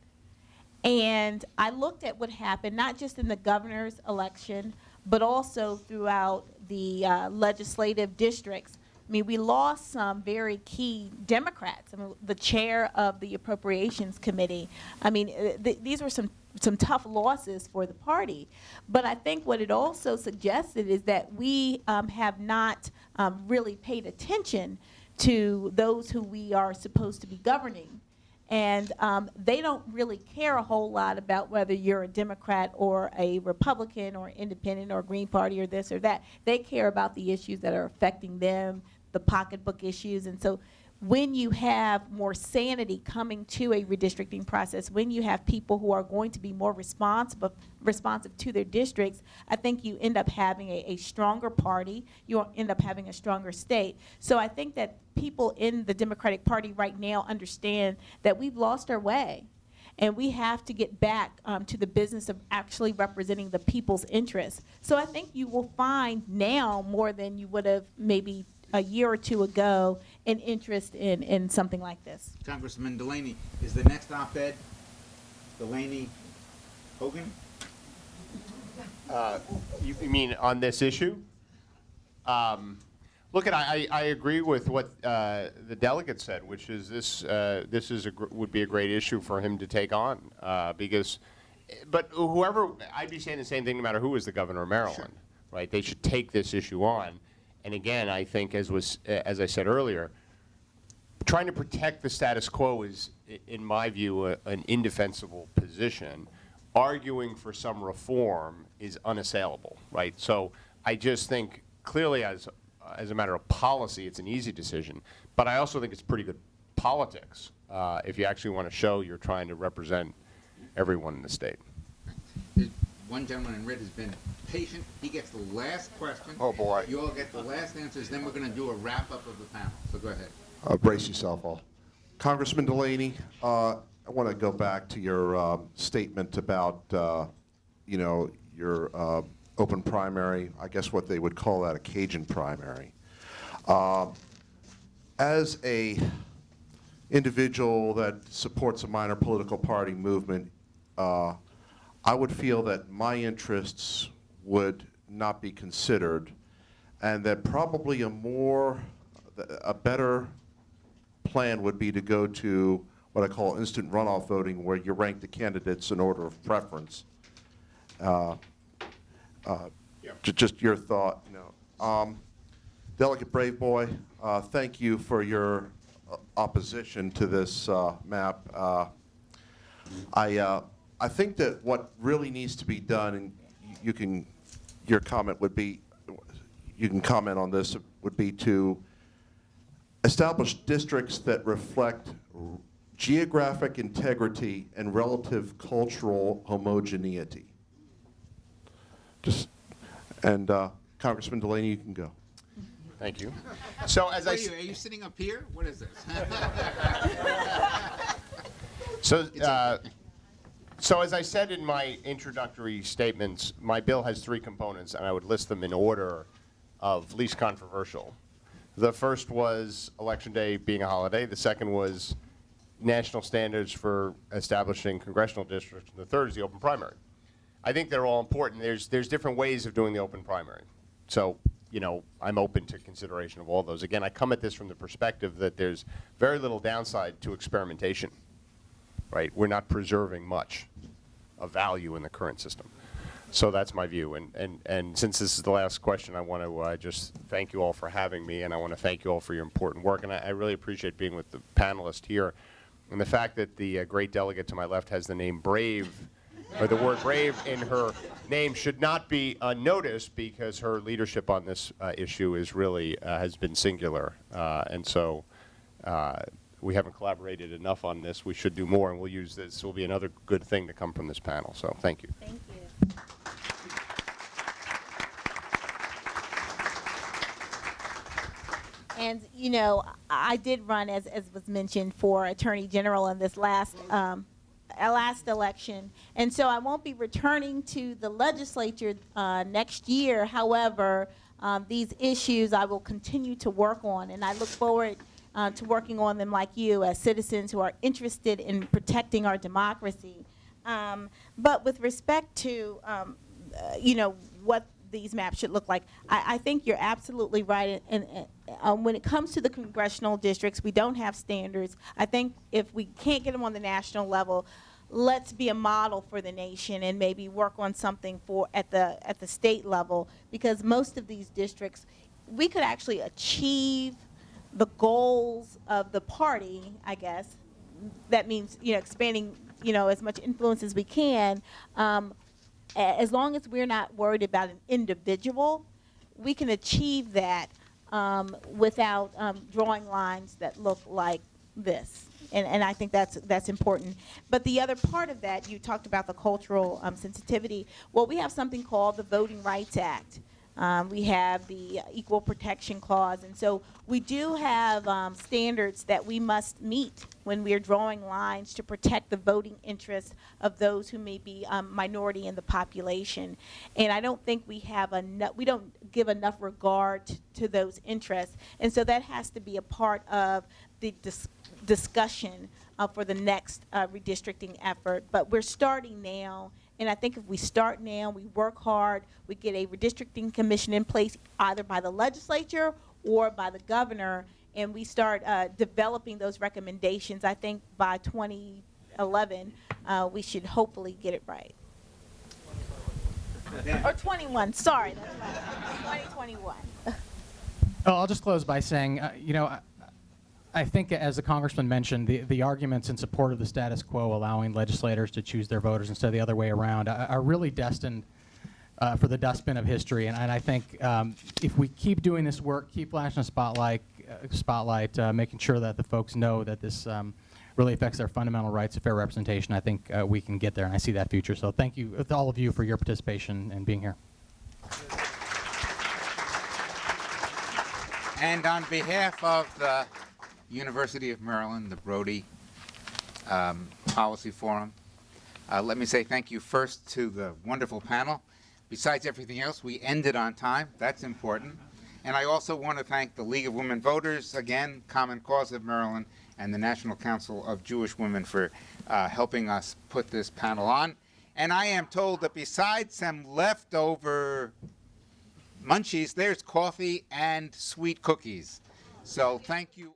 and I looked at what happened not just in the governor's election, but also throughout the legislative districts. We lost some very key Democrats. The chair of the Appropriations Committee. These were some tough losses for the party. But I think what it also suggested is that we have not really paid attention to those who we are supposed to be governing. And they don't really care a whole lot about whether you're a Democrat or a Republican or independent or Green Party or this or that. They care about the issues that are affecting them, the pocketbook issues. And so when you have more sanity coming to a redistricting process, when you have people who are going to be more responsive to their districts, I think you end up having a stronger party. You end up having a stronger state. So I think that people in the Democratic Party right now understand that we've lost our way, and we have to get back to the business of actually representing the people's interests. So I think you will find now, more than you would have maybe a year or two ago, an interest in something like this. Congressman Delaney, is the next op-ed Delaney Hogan? You mean on this issue? Look, I agree with what the delegate said, which is this would be a great issue for him to take on, but whoever, I'd be saying the same thing no matter who is the governor of Maryland, sure. Right? They should take this issue on. And again, I think, as I said earlier, trying to protect the status quo is, in my view, an indefensible position. Arguing for some reform is unassailable, right? So I just think, clearly, as a matter of policy, it's an easy decision. But I also think it's pretty good politics if you actually want to show you're trying to represent everyone in the state. One gentleman in red has been patient. He gets the last question. Oh, boy. You all get the last answers. Then we're going to do a wrap-up of the panel. So go ahead. Brace yourself all. Congressman Delaney, I want to go back to your statement about you know, your open primary, I guess what they would call that a Cajun primary. As a individual that supports a minor political party movement, I would feel that my interests would not be considered, and that probably a better plan would be to go to what I call instant runoff voting, where you rank the candidates in order of preference. Just your thought. Delegate Braveboy, thank you for your opposition to this map. I think that what really needs to be done, and your comment would be, you can comment on this, would be to establish districts that reflect geographic integrity and relative cultural homogeneity. Congressman Delaney, you can go. Thank you. So as Are you sitting up here? What is this? So as I said in my introductory statements, my bill has three components, and I would list them in order of least controversial. The first was Election Day being a holiday. The second was national standards for establishing congressional districts. And the third is the open primary. I think they're all important. There's different ways of doing the open primary. So, I'm open to consideration of all those. Again, I come at this from the perspective that there's very little downside to experimentation, right? We're not preserving much of value in the current system. So that's my view. And since this is the last question, I want to just thank you all for having me, and I want to thank you all for your important work. And I really appreciate being with the panelists here. And the fact that the great delegate to my left has the name Brave, or the word brave in her name, should not be unnoticed, because her leadership on this issue is really has been singular. And so we haven't collaborated enough on this. We should do more, and we'll use this. Will be another good thing to come from this panel. So thank you. Thank you. And, I did run, as was mentioned, for Attorney General in this last election. And so I won't be returning to the legislature next year. However, these issues I will continue to work on, and I look forward to working on them like you, as citizens who are interested in protecting our democracy. But with respect to, what these maps should look like, I think you're absolutely right. And when it comes to the congressional districts, we don't have standards. I think if we can't get them on the national level, let's be a model for the nation and maybe work on something at the state level, because most of these districts, we could actually achieve the goals of the party, I guess. That means, expanding, as much influence as we can. As long as we're not worried about an individual, we can achieve that without drawing lines that look like this. And I think that's important. But the other part of that, you talked about the cultural sensitivity. Well, we have something called the Voting Rights Act. We have the Equal Protection Clause. And so we do have standards that we must meet when we're drawing lines to protect the voting interests of those who may be minority in the population. And I don't think we don't give enough regard to those interests. And so that has to be a part of the discussion for the next redistricting effort. But we're starting now. And I think if we start now, we work hard, we get a redistricting commission in place either by the legislature or by the governor, and we start developing those recommendations, I think by 2011, we should hopefully get it right. Or 21, sorry, that's right, 2021. I'll just close by saying, I think, as the Congressman mentioned, the arguments in support of the status quo, allowing legislators to choose their voters instead of the other way around, are really destined for the dustbin of history. And I think if we keep doing this work, keep flashing a spotlight, making sure that the folks know that this really affects their fundamental rights of fair representation, I think we can get there, and I see that future. So thank you to all of you for your participation and being here. And on behalf of the University of Maryland, the Brody Policy Forum, Let me say thank you first to the wonderful panel. Besides everything else, we ended on time. That's important. And I also want to thank the League of Women Voters, again, Common Cause of Maryland, and the National Council of Jewish Women for helping us put this panel on. And I am told that besides some leftover munchies, there's coffee and sweet cookies. So thank you.